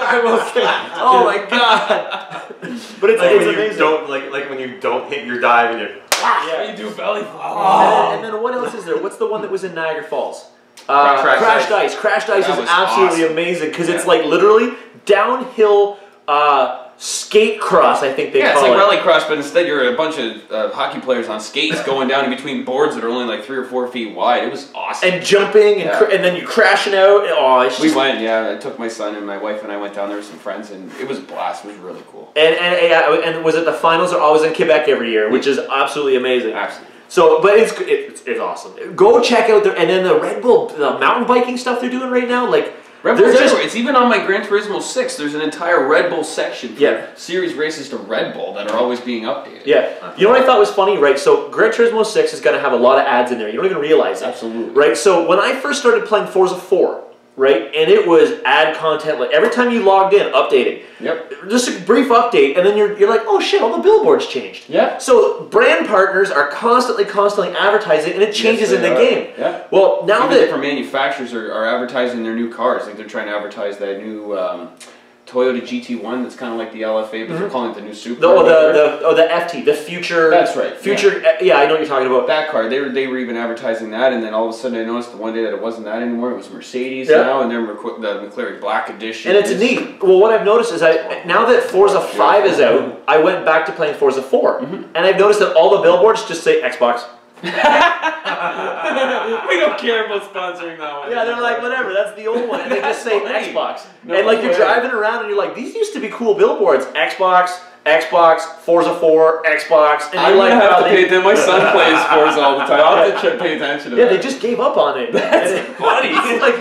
I'm okay. Oh my god. But it's like when amazing. you don't like when you don't hit your dive and you're you do belly flop. Oh. And then what else is there? What's the one that was in Niagara Falls? Crashed Ice. Crashed Ice is absolutely amazing because it's like literally downhill skate cross, I think they call it. Yeah, it's like rally cross, but instead you're a bunch of hockey players on skates going down in between boards that are only like 3 or 4 feet wide. It was awesome. And jumping, and then you crashing out. Oh, we went, I took my son and my wife and I went down there with some friends, and it was a blast. It was really cool. And was it the finals are always in Quebec every year, which is absolutely amazing. Absolutely. So, but it's awesome. Go check out and then the Red Bull, the mountain biking stuff they're doing right now, like. Red Bull's everywhere. It's even on my Gran Turismo 6. There's an entire Red Bull section for series races to Red Bull that are always being updated. Yeah. You know what I thought was funny, right? So Gran Turismo 6 is going to have a lot of ads in there. You don't even realize it. Absolutely. Right? So when I first started playing Forza 4, right, and it was ad content, like every time you logged in, updating. Yep. Just a brief update, and then you're like, oh shit, all the billboards changed. Yeah. So brand partners are constantly advertising, and it changes in the game. Yeah. Well, now even that different manufacturers are advertising their new cars, like they're trying to advertise that new Toyota GT1 that's kind of like the LFA, but they're calling it the new Supra. The FT, the future. That's right. Future. Yeah, I know what you're talking about. That car, they were even advertising that, and then all of a sudden I noticed the one day that it wasn't that anymore. It was Mercedes now, and they're the McLaren Black Edition. And it's neat. Well, what I've noticed is now that Forza 5 is out, I went back to playing Forza 4, and I've noticed that all the billboards just say Xbox. We don't care about sponsoring that one. Yeah, they're like, whatever, that's the old one. And they just say Xbox. And like you're driving around and you're like, these used to be cool billboards. Xbox, Forza 4, Xbox. And I'm gonna have to pay attention. My son plays Forza all the time. I'll have to pay attention to that. Yeah, they just gave up on it. That's funny. Like,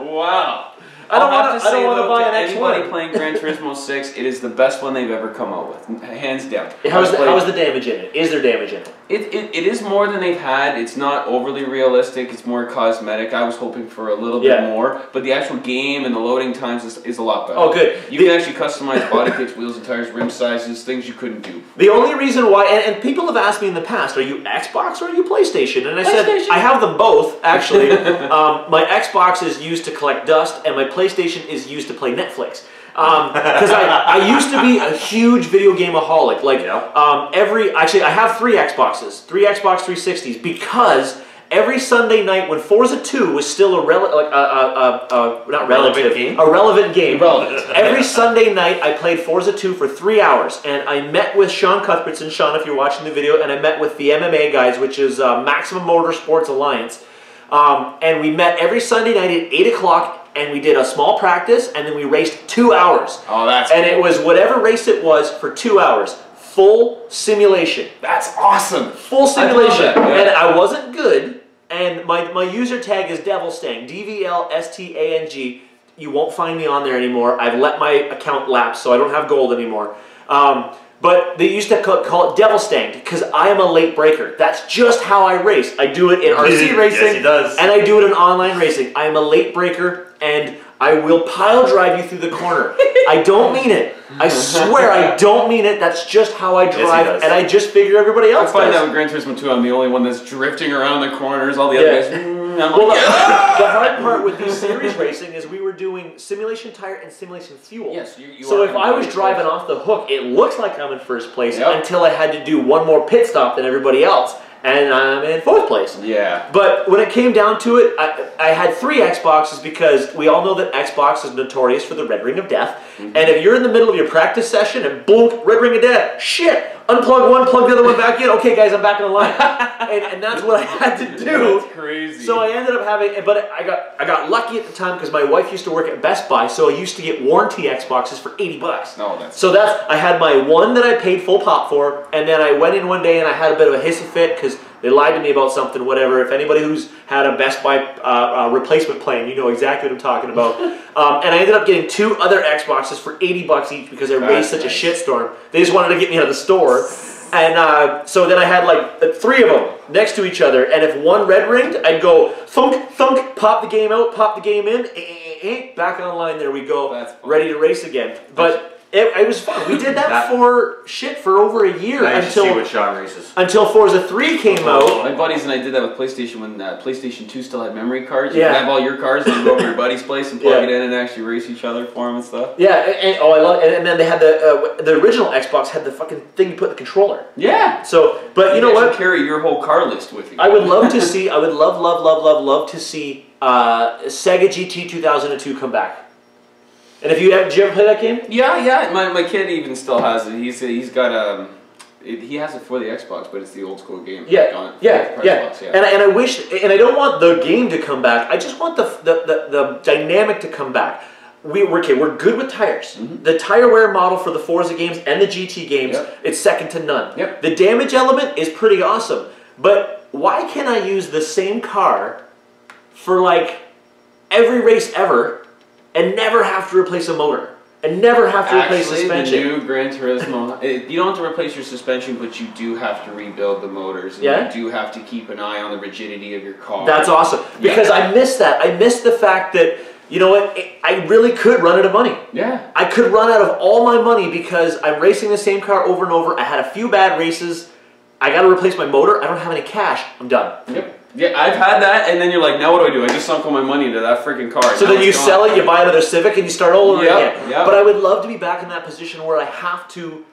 wow. I don't want to buy an X1. Anybody playing Gran Turismo 6, it is the best one they've ever come out with, hands down. How's the damage in it? Is there damage in it? It is more than they've had. It's not overly realistic. It's more cosmetic. I was hoping for a little bit more, but the actual game and the loading times is a lot better. Oh, good. You can actually customize body kits, wheels and tires, rim sizes, things you couldn't do. The only reason why, and people have asked me in the past, are you Xbox or are you PlayStation? And I said, I have them both, actually. My Xbox is used to collect dust, and my PlayStation is used to play Netflix. Because I used to be a huge video gameaholic. Like actually I have 3 Xboxes, 3 Xbox 360s, because every Sunday night when Forza 2 was still a relevant game. Every Sunday night I played Forza 2 for 3 hours, and I met with Sean Cuthbertson. Sean, if you're watching the video, and I met with the MMA guys, which is Maximum Motorsports Alliance, and we met every Sunday night at 8 o'clock. And we did a small practice, and then we raced 2 hours. Oh, that's And cool. it was whatever race it was for 2 hours. Full simulation. That's awesome. Full simulation. I love that, yeah. And I wasn't good, and my user tag is Devilstang, DVLSTANG. You won't find me on there anymore. I've let my account lapse, so I don't have gold anymore. But they used to call it Devilstang because I am a late breaker. That's just how I race. I do it in RC racing, yes, he does. and I do it in online racing. I am a late breaker, and I will pile drive you through the corner. I don't mean it. I swear I don't mean it. That's just how I drive, and I just figure everybody else I find does. out with Gran Turismo 2, I'm the only one that's drifting around the corners. All the Yeah. other guys, I'm Well, like, the hard part with these series racing is we were doing simulation tire and simulation fuel. yes, you So are if I was in driving place. off the hook, it looks like I'm in first place Yep. until I had to do one more pit stop than everybody else, and I'm in 4th place. Yeah. But when it came down to it, I had 3 Xboxes because we all know that Xbox is notorious for the red ring of death. And if you're in the middle of your practice session and boom, red ring of death, shit, unplug one, plug the other one back in. Okay, guys, I'm back in the line. and that's what I had to do. That's crazy. So I ended up having, but I got lucky at the time because my wife used to work at Best Buy, so I used to get warranty Xboxes for $80. No, that's So I had my one that I paid full pop for, and then I went in one day and I had a bit of a hissy fit because they lied to me about something, whatever. If anybody who's had a Best Buy replacement plan, you know exactly what I'm talking about. And I ended up getting 2 other Xboxes for $80 each because I raised such a shitstorm. They just wanted to get me out of the store. And so then I had like 3 of them next to each other, and if one red ringed, I'd go thunk, thunk, pop the game out, pop the game in, back online, there we go, That's fun. ready to race again. But it was fun. We did that for over a year Nice to see what Sean races. until Forza 3 came out. My buddies and I did that with PlayStation when PlayStation 2 still had memory cards. You Yeah. could have all your cards and you go over to your buddy's place and plug it in and actually race each other for them and stuff. Yeah, I love it. And then they had the original Xbox had the fucking thing you put in the controller. Yeah. So, but you know what? Carry your whole car list with you. I would love to see. I would love to see Sega GT 2002 come back. And if did you ever play that game? Yeah. My kid even still has it. He's got he has it for the Xbox, but it's the old school game. Yeah. And I wish, and I don't want the game to come back. I just want the dynamic to come back. We're good with tires. The tire wear model for the Forza games and the GT games, it's second to none. Yep. The damage element is pretty awesome. But why can't I use the same car for like every race ever and never have to replace a motor? And never have to replace suspension. The new Gran Turismo, you don't have to replace your suspension, but you do have to rebuild the motors. And Yeah? you do have to keep an eye on the rigidity of your car. That's awesome. Because I miss that. I miss the fact that, you know what, I really could run out of money. Yeah. I could run out of all my money because I'm racing the same car over and over. I had a few bad races. I got to replace my motor. I don't have any cash. I'm done. Yep. Yeah, I've had that, and then you're like, now what do? I just sunk all my money into that freaking car. So Now then you it's gone. sell it, you buy another Civic, and you start all over again. Yep. But I would love to be back in that position where I have to,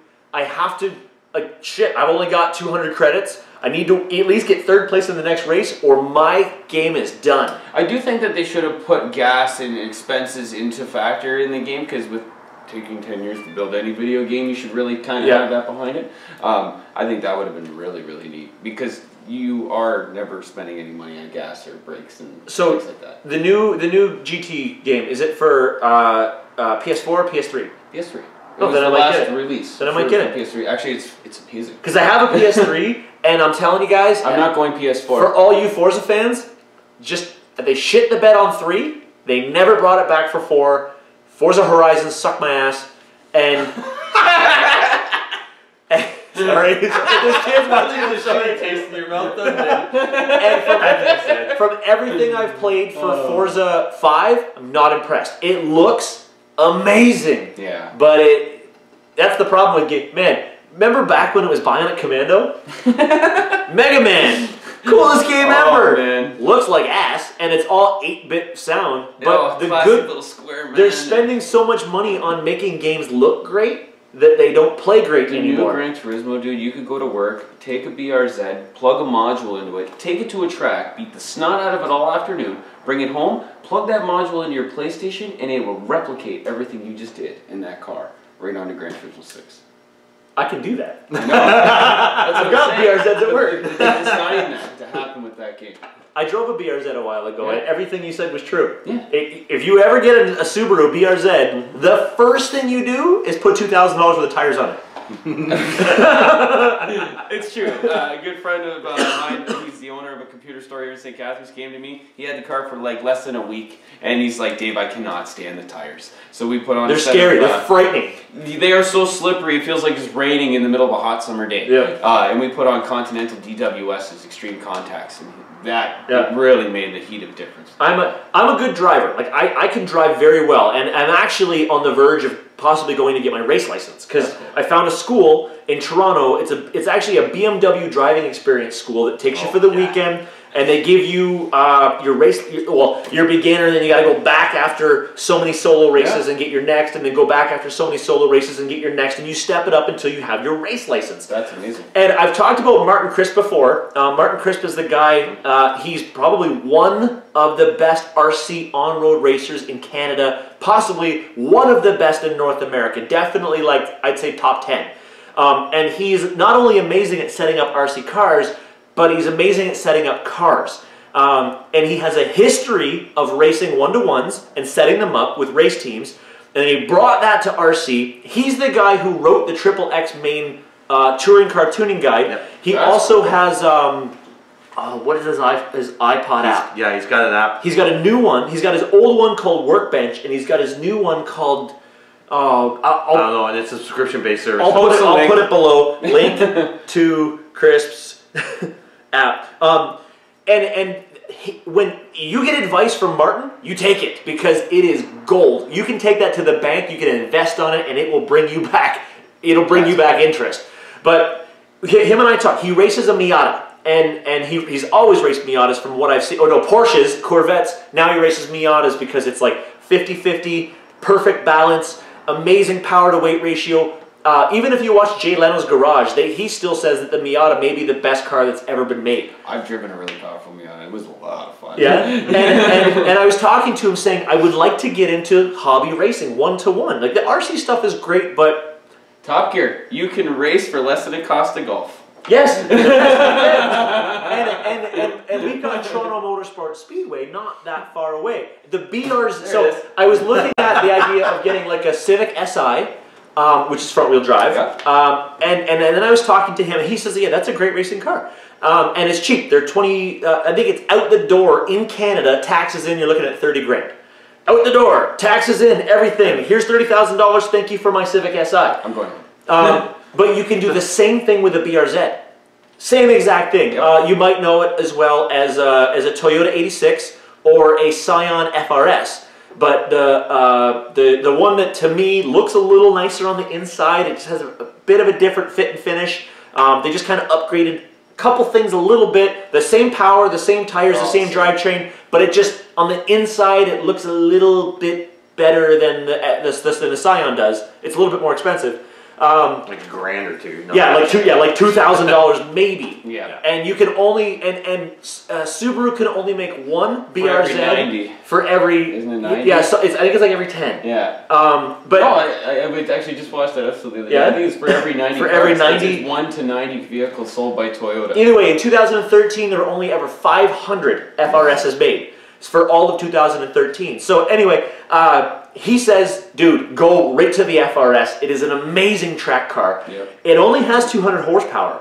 like, shit, I've only got 200 credits. I need to at least get 3rd place in the next race, or my game is done. I do think that they should have put gas and expenses into factor in the game, because with taking 10 years to build any video game, you should really kind of have that behind it. I think that would have been really, really neat, because you are never spending any money on gas or brakes and things like that. The new GT game, is it for PS4 or PS3? PS3. Oh, It was then I the might last get it. release. Then I might for get it. PS3. Actually, it's amazing. Because I have a PS3, and I'm telling you guys, I'm not going PS4. for all you Forza fans, just they shit the bed on 3. They never brought it back for 4. Forza Horizon sucked my ass, and sorry, this kid's watching the show. Taste in your mouth, And from everything I've played for Forza 5, I'm not impressed. It looks amazing. Yeah. But that's the problem with game. Man, remember back when it was Bionic Commando? Mega Man. Coolest game ever. Man. Looks like ass, and it's all 8-bit sound. But the classic good little square man. They're spending so much money on making games look great that they don't play great the anymore. New Gran Turismo, dude, you could go to work, take a BRZ, plug a module into it, take it to a track, beat the snot out of it all afternoon, bring it home, plug that module into your PlayStation, and it will replicate everything you just did in that car right onto Gran Turismo 6. I can do that. I know. That's what I've got I'm saying. BRZs at work. The design that to happen with that game. I drove a BRZ a while ago, Yeah. and everything you said was true. Yeah. If you ever get a Subaru BRZ, the first thing you do is put $2,000 worth of tires on it. It's true. A good friend of mine, he's the owner of a computer store here in St. Catharines, came to me. He had the car for like less than a week, and he's like, Dave, I cannot stand the tires. So we put on They're a set scary. of, They're frightening. they are so slippery, it feels like it's raining in the middle of a hot summer day. Yeah. And we put on Continental DWS's Extreme Contacts, and that Yeah. really made the heat of difference. I'm a good driver. Like I can drive very well, and I'm actually on the verge of possibly going to get my race license because That's cool. I found a school in Toronto. It's actually a BMW driving experience school that takes you for the weekend, and they give you your beginner, and then you got to go back after so many solo races and get your next, and then go back after so many solo races and get your next, and you step it up until you have your race license. That's amazing. And I've talked about Martin Crisp before. Martin Crisp is the guy, he's probably one of the best RC on-road racers in Canada, possibly one of the best in North America, definitely like, I'd say top 10. And he's not only amazing at setting up RC cars, but he's amazing at setting up cars. And he has a history of racing one-to-ones and setting them up with race teams. And he brought that to RC. He's the guy who wrote the Triple X main touring car tuning guide. Yep. He also has, what is his iPod app? Yeah, he's got an app. He's got a new one. He's got his old one called Workbench, and he's got his new one called... I don't know, and it's a subscription-based service. I'll put it below. Link to Crisp's app. When you get advice from Martin, you take it because it is gold. You can take that to the bank, you can invest on it, and it will bring you back. It'll bring you back interest. But him and I talk. He races a Miata. And he's always raced Miatas from what I've seen. Oh no, Porsches, Corvettes. Now he races Miatas because it's like 50-50, perfect balance, amazing power to weight ratio. Even if you watch Jay Leno's Garage, he still says that the Miata may be the best car that's ever been made. I've driven a really powerful Miata. It was a lot of fun. Yeah, and I was talking to him saying I would like to get into hobby racing one-to-one. Like the RC stuff is great, but Top Gear, you can race for less than it costs to golf. yes, and we've got Toronto Motorsport Speedway not that far away. The BRs. So I was looking at the idea of getting like a Civic Si, which is front-wheel drive. Yeah. And then I was talking to him, and he says, "Yeah, that's a great racing car, and it's cheap. They're 20. I think it's out the door in Canada. Taxes in, you're looking at 30 grand. Out the door, taxes in, everything. Here's $30,000. Thank you for my Civic Si. I'm going. But you can do the same thing with a BRZ. Same exact thing. Yep. You might know it as well as a Toyota 86 or a Scion FRS. But the one that to me looks a little nicer on the inside, it just has a bit of a different fit and finish. They just kind of upgraded a couple things a little bit. The same power, the same tires, the same drivetrain, but it just, on the inside, it looks a little bit better than the Scion does. It's a little bit more expensive. Like $1,000 or $2,000. No. Yeah, like $2,000 maybe. Yeah. And you can only and Subaru can only make one BRZ 90. for every. Isn't it 90? Yeah, so I think it's like every 10. Yeah. But No, I actually just watched that episode the other day. Yeah? I think it's for every 90 For every cars. 90 It's 1 to 90 vehicles sold by Toyota. anyway, in 2013 there were only ever 500 FRSs made. It's for all of 2013. So anyway, he says, dude, go right to the FRS. It is an amazing track car. Yep. It only has 200 horsepower.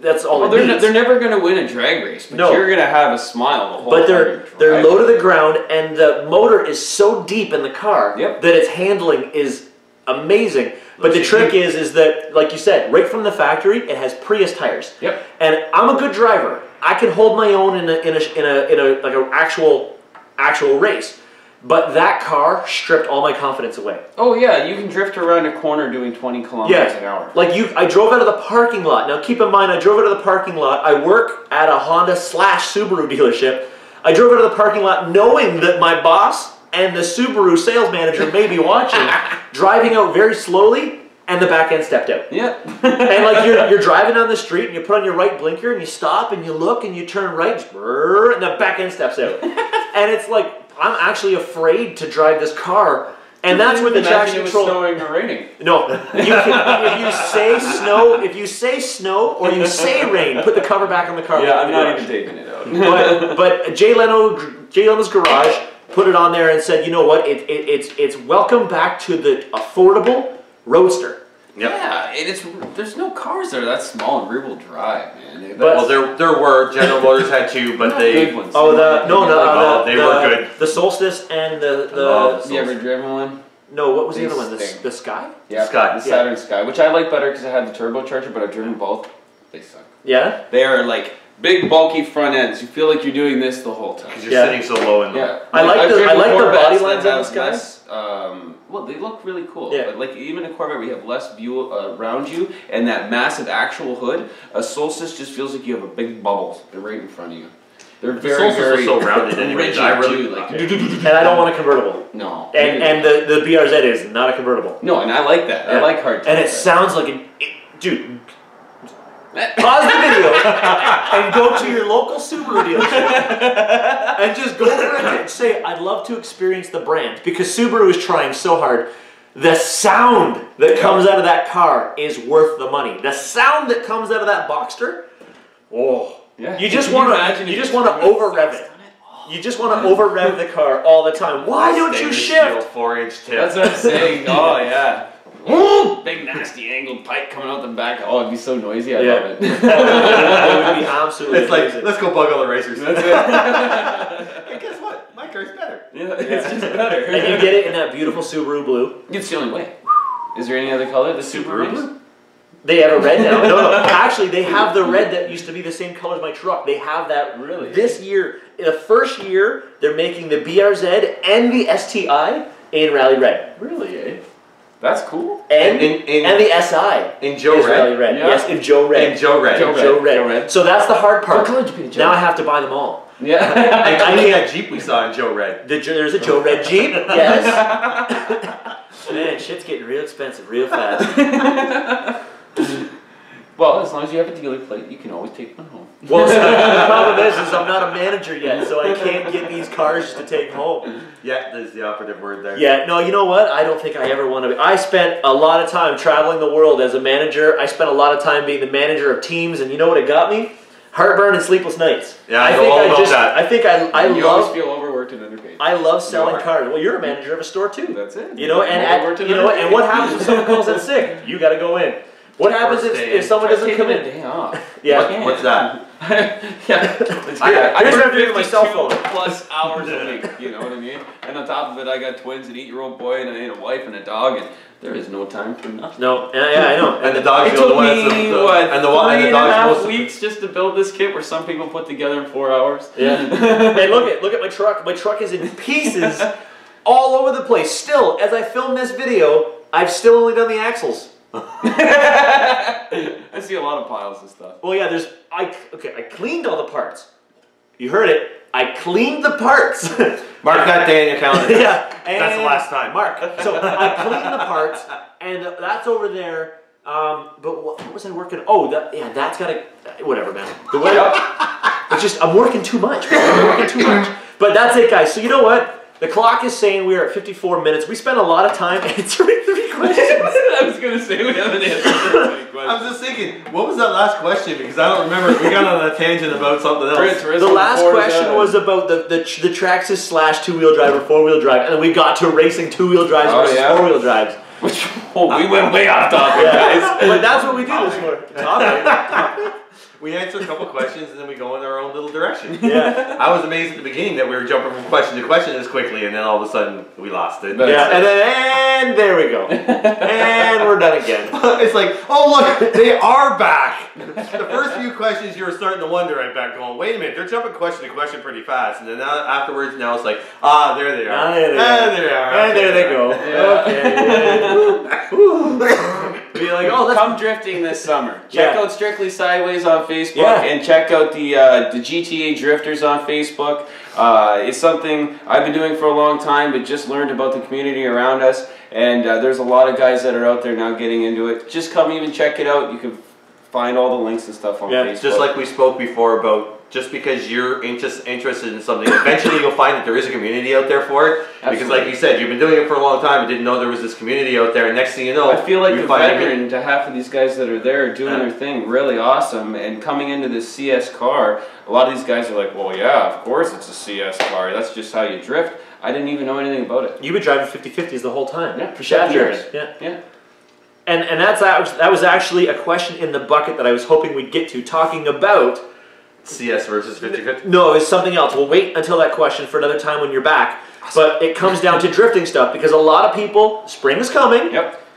That's all it needs. They're never going to win a drag race, but No. you're going to have a smile the whole But time you're they're driving. low to the ground, and the motor is so deep in the car Yep. that its handling is amazing. But the trick is that, like you said, right from the factory, it has Prius tires. Yep. And I'm a good driver. I can hold my own in an actual race. But that car stripped all my confidence away. Oh yeah, you can drift around a corner doing 20 kilometers an hour. Like I drove out of the parking lot. Now keep in mind, I drove out of the parking lot. I work at a Honda / Subaru dealership. I drove out of the parking lot knowing that my boss and the Subaru sales manager may be watching, driving out very slowly, and the back end stepped out. Yeah. And like you're driving down the street and you put on your right blinker and you stop and you look and you turn right, and the back end steps out. And it's like, I'm actually afraid to drive this car. And that's with the traction control. Snowing or raining. No, if you say snow or you say rain, put the cover back on the car. Yeah, I'm not even taking it out. but Jay Leno's Garage put it on there and said, you know what? It's welcome back to the affordable Roadster. Yep. Yeah, and there's no cars that are that small and rear-wheel drive, man. Well, there were. General Motors had two, but they good ones. Oh, they were good. The Solstice and You ever driven one? No, what was the They other one? stink. The Sky? Yeah, Sky. the Saturn Sky, which I like better because it had the turbocharger, but I've driven both. They suck. Yeah? They are like big, bulky front ends. You feel like you're doing this the whole time. Because you're sitting so low in them. Yeah, I like the Corvettes body that lines on the have Sky. less, well, they look really cool. Yeah. But like even a Corvette, we have less view around you, and that massive actual hood. A Solstice just feels like you have a big bubble right in front of you. They're very, very so rounded anyways. rigid I really too, like. And I don't want a convertible. No. And the BRZ is not a convertible. No, and I like that. Yeah. I like hard. And it sounds like dude. Pause the video and go to your local Subaru dealership and just go there and say, I'd love to experience the brand, because Subaru is trying so hard. The sound that comes out of that car is worth the money. The sound that comes out of that Boxster, Yeah. you just want to over rev it. You just want to over rev the car all the time. Why don't you shift? 4-inch tip. That's what I'm saying. Oh yeah. Big nasty angled pipe coming out the back. Oh, it'd be so noisy. I love it. It would be absolutely It's like, amazing. let's go bug all the racers. That's it. Hey, guess what? My car's better. Yeah, it's just better. And you get it in that beautiful Subaru blue. It's the only way. Is there any other color? The Subaru blue? They have a red now. No, actually, they have the red that used to be the same color as my truck. They have that Really? this year. In the first year, they're making the BRZ and the STI in rally red. Really, eh? That's cool. And In the SI in Joe is rally Red. red. Yeah. Yes, in Joe Red. In Joe Red. Joe Red. So that's the hard part. What color did you paint, Joe? Now I have to buy them all. Yeah. Including that Jeep we saw in Joe Red. There's a Joe Red Jeep. Yes. Man, shit's getting real expensive real fast. Well, as long as you have a dealer plate, you can always take one home. Well, so the problem is I'm not a manager yet, so I can't get these cars to take home. Yeah, there's the operative word there. Yeah, no, you know what? I don't think I ever want to be. I spent a lot of time traveling the world as a manager. I spent a lot of time being the manager of teams, and you know what it got me? Heartburn and sleepless nights. Yeah, I know all about that. I think I You love. always feel overworked and underpaid. I love selling are. cars. Well, you're a manager of a store too. That's it. You know, and what happens if someone calls in sick? You got to go in. What happens if someone doesn't come in? a day off. Yeah. What's that? Yeah. I Here's what I'm work doing with my cell 52 phone. plus hours a week, you know what I mean? And on top of it, I got twins, an 8-year-old boy, and a wife and a dog, and there is no time for nothing. No, yeah, I know. And the dog's It the took one that's me, the, what, and the one and the 3.5 dog's supposed to. weeks just to build this kit where some people put together in 4 hours. Yeah. Hey, look at my truck. My truck is in pieces all over the place. Still, as I film this video, I've still only done the axles. I see a lot of piles of stuff. Well, yeah, I cleaned all the parts. You heard it. I cleaned the parts. Mark that day in your calendar. Yeah. That's the last time. Mark. So I cleaned the parts, and that's over there. But what was I working? Oh, that's got to, whatever, man. The way it's just, I'm working too much. I'm working too much. But that's it, guys. So you know what? The clock is saying we're at 54 minutes. We spent a lot of time answering 3 questions. I was going to say we haven't answered any questions. I was just thinking, what was that last question? Because I don't remember. We got on a tangent about something else. The last question was about the Traxxas / 2-wheel drive or 4-wheel drive, and then we got to racing 2-wheel drives versus 4-wheel drives. We went way off topic, guys. But that's what we do this morning. Topic. We answer a couple questions and then we go in our own little direction. Yeah. I was amazed at the beginning that we were jumping from question to question as quickly, and then all of a sudden we lost it. Yeah, and there we go. And we're done again. It's like, oh look, they are back. The first few questions you were starting to wonder right back, going, wait a minute, they're jumping question to question pretty fast, and then afterwards now it's like, there they are. There they are. There they are. And there they go. Yeah. Okay. be like, oh, let's come drifting this summer. Check Yeah. out Strictly Sideways on Facebook, Yeah. and check out the GTA Drifters on Facebook. It's something I've been doing for a long time, but just learned about the community around us. And there's a lot of guys that are out there now getting into it. Just come even check it out. You can find all the links and stuff on Facebook. Just like we spoke before about, just because you're interested in something, eventually you'll find that there is a community out there for it. Absolutely. Because like you said, you've been doing it for a long time and didn't know there was this community out there, and next thing you know, I feel like you the find veteran to half of these guys that are there doing their thing really awesome, and coming into this CS car, a lot of these guys are like, well, yeah, of course it's a CS car. That's just how you drift. I didn't even know anything about it. You've been driving 50/50s the whole time. Yeah, for Shaft 7 years. Jeremy. Yeah. Yeah. And that was actually a question in the bucket that I was hoping we'd get to, talking about. CS versus 50/50. No, it's something else. We'll wait until that question for another time when you're back. But it comes down to drifting stuff, because a lot of people, spring is coming. Yep.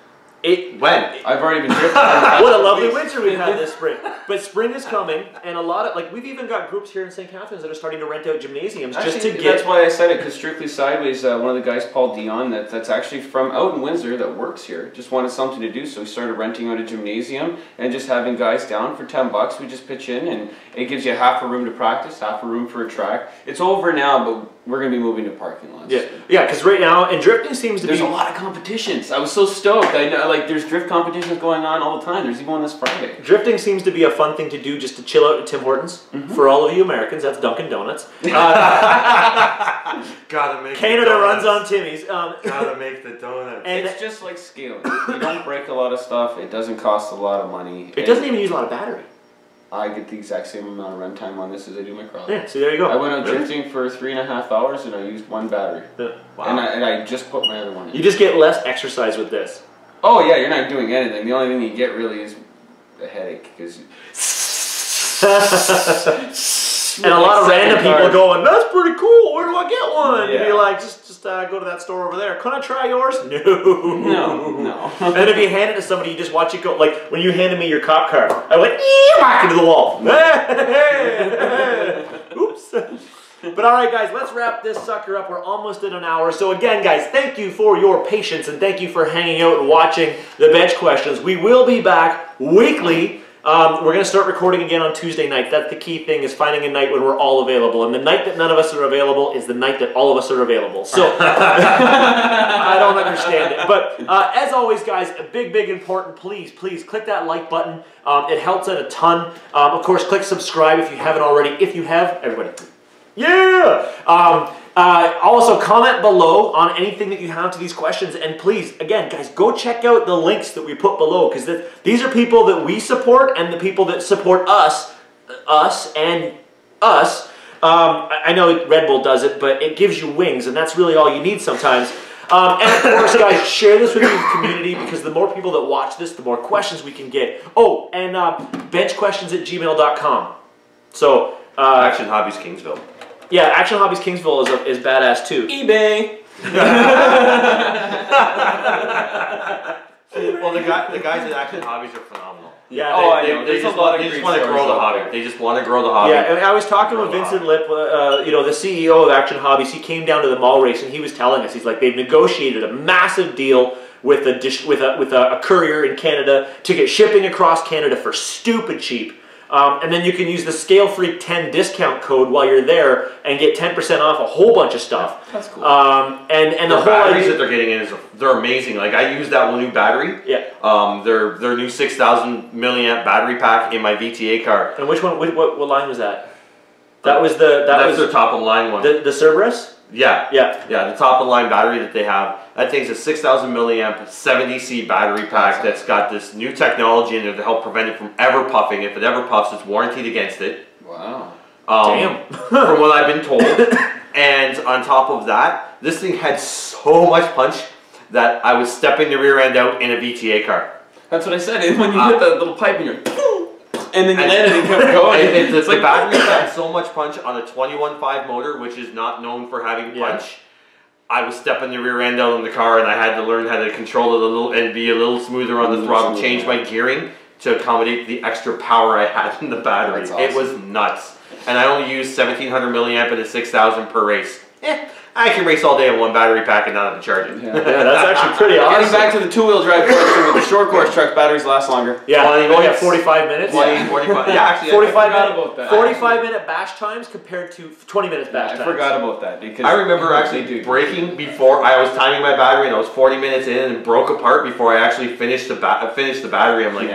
When? I've already been drifting. What a lovely winter we've had this spring. But spring is coming, and a lot of, like, we've even got groups here in St. Catharines that are starting to rent out gymnasiums just to Actually, get. that's why I said it, because Strictly Sideways, one of the guys, Paul Dion, that's actually from out in Windsor that works here, just wanted something to do, so we started renting out a gymnasium and just having guys down for $10. We just pitch in, and it gives you half a room to practice, half a room for a track. It's over now, but we're going to be moving to parking lots. Yeah, yeah, because right now, and drifting seems to There's be. a lot of competitions. I was so stoked. I know, like, there's drift competitions going on all the time. There's even one this Friday. Drifting seems to be a fun thing to do, just to chill out at Tim Hortons. For all of you Americans, that's Dunkin' Donuts. Gotta make Canada the runs donuts. on Timmy's. Gotta make the donuts. And It's just like scaling. You don't break a lot of stuff. It doesn't cost a lot of money. it doesn't even use a lot of battery. I get the exact same amount of run time on this as I do my crawler. Yeah, so there you go. I went out drifting for 3.5 hours and I used one battery. Wow. And I just put my other one in. You just get less exercise with this. Oh yeah, you're not doing anything. The only thing you get really is a headache because. And a lot of random people going, that's pretty cool, where do I get one? Yeah. And you're like, just go to that store over there. Can I try yours? No. No. And then if you hand it to somebody, you just watch it go. Like, when you handed me your cop car, I went, whack into the wall. Oops. But all right, guys, let's wrap this sucker up. We're almost at an hour. So again, guys, thank you for your patience, and thank you for hanging out and watching the bench questions. We will be back weekly. We're going to start recording again on Tuesday night. That's the key thing, is finding a night when we're all available. And the night that none of us are available is the night that all of us are available. So, I don't understand it. But as always, guys, a big important, please click that like button. It helps out a ton. Of course, click subscribe if you haven't already. If you have, everybody. Yeah! Also, comment below on anything that you have to these questions, and please, again, guys, go check out the links that we put below, because these are people that we support and the people that support us. I know Red Bull does it, but it gives you wings, and that's really all you need sometimes. And of course, guys, share this with your community, because the more people that watch this, the more questions we can get. Oh, and benchquestions@gmail.com. So, Action Hobbies Kingsville. yeah, Action Hobbies Kingsville is badass too. eBay. Well, the guys at Action Hobbies are phenomenal. Yeah, Oh, I know. They There's just a lot of they great just want to stories grow the out hobby. there. They just want to grow the hobby. yeah, and I was talking with Vincent Lip, the CEO of Action Hobbies. He came down to the mall race, and he was telling us, he's like, they've negotiated a massive deal with a courier in Canada to get shipping across Canada for stupid cheap. And then you can use the ScaleFreak 10 discount code while you're there and get 10% off a whole bunch of stuff. That's cool. And the The whole batteries that idea, they're getting in they're amazing. Like, I use that new battery. yeah. Their new 6,000 milliamp battery pack in my VTA car. And which one? What line was that? That was That's their top of the line one. the Cerberus. Yeah. Yeah. Yeah, the top of the line battery that they have. That thing's a 6,000 milliamp 70C battery pack that's got this new technology in there to help prevent it from ever puffing. If it ever puffs, it's warranted against it. Wow. Damn. From what I've been told. And on top of that, this thing had so much punch that I was stepping the rear end out in a VTA car. That's what I said. And when you hit that little pipe and you're, and then you landed and kept going. It's the battery had so much punch on a 21.5 motor, which is not known for having punch. I was stepping the rear end out in the car, and I had to learn how to control it a little and be a little smoother on the throttle, change my gearing to accommodate the extra power I had in the battery. That's awesome. It was nuts. And I only used 1,700 milliamp and a 6,000 per race. I can race all day on one battery pack and not have to charge it. Yeah. Yeah, that's actually pretty awesome. Getting back to the two-wheel drive question, with the short course truck, batteries last longer. Yeah, 20 yeah, minutes. 45 minutes. 20, 45. Yeah, actually, 45 I forgot minute, about that. 45-minute bash times compared to 20 minutes bash I times. forgot about that because I remember actually braking before I was timing my battery, and I was 40 minutes in and broke apart before I actually finished the battery. I'm like,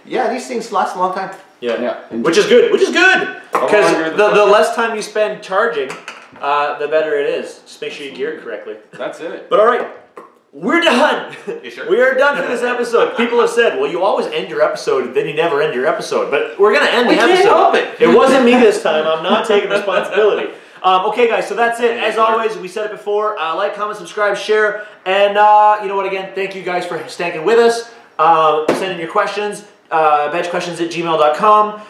yeah, these things last a long time. Yeah. Which is good. Which is good because longer the less time you spend charging, the better it is. Just make sure you gear it correctly. That's it. But all right, we're done. You sure? We are done for this episode. People have said, well, you always end your episode, then you never end your episode. But we're gonna end the episode. can't help it. It wasn't me this time. I'm not taking responsibility. Okay, guys, so that's it. As always, we said it before. Like, comment, subscribe, share, and you know what? Again, thank you guys for staying with us. Send in your questions. benchquestions@gmail.com.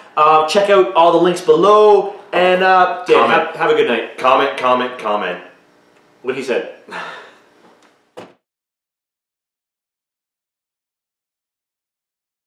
Check out all the links below, and have a good night. Comment. What he said.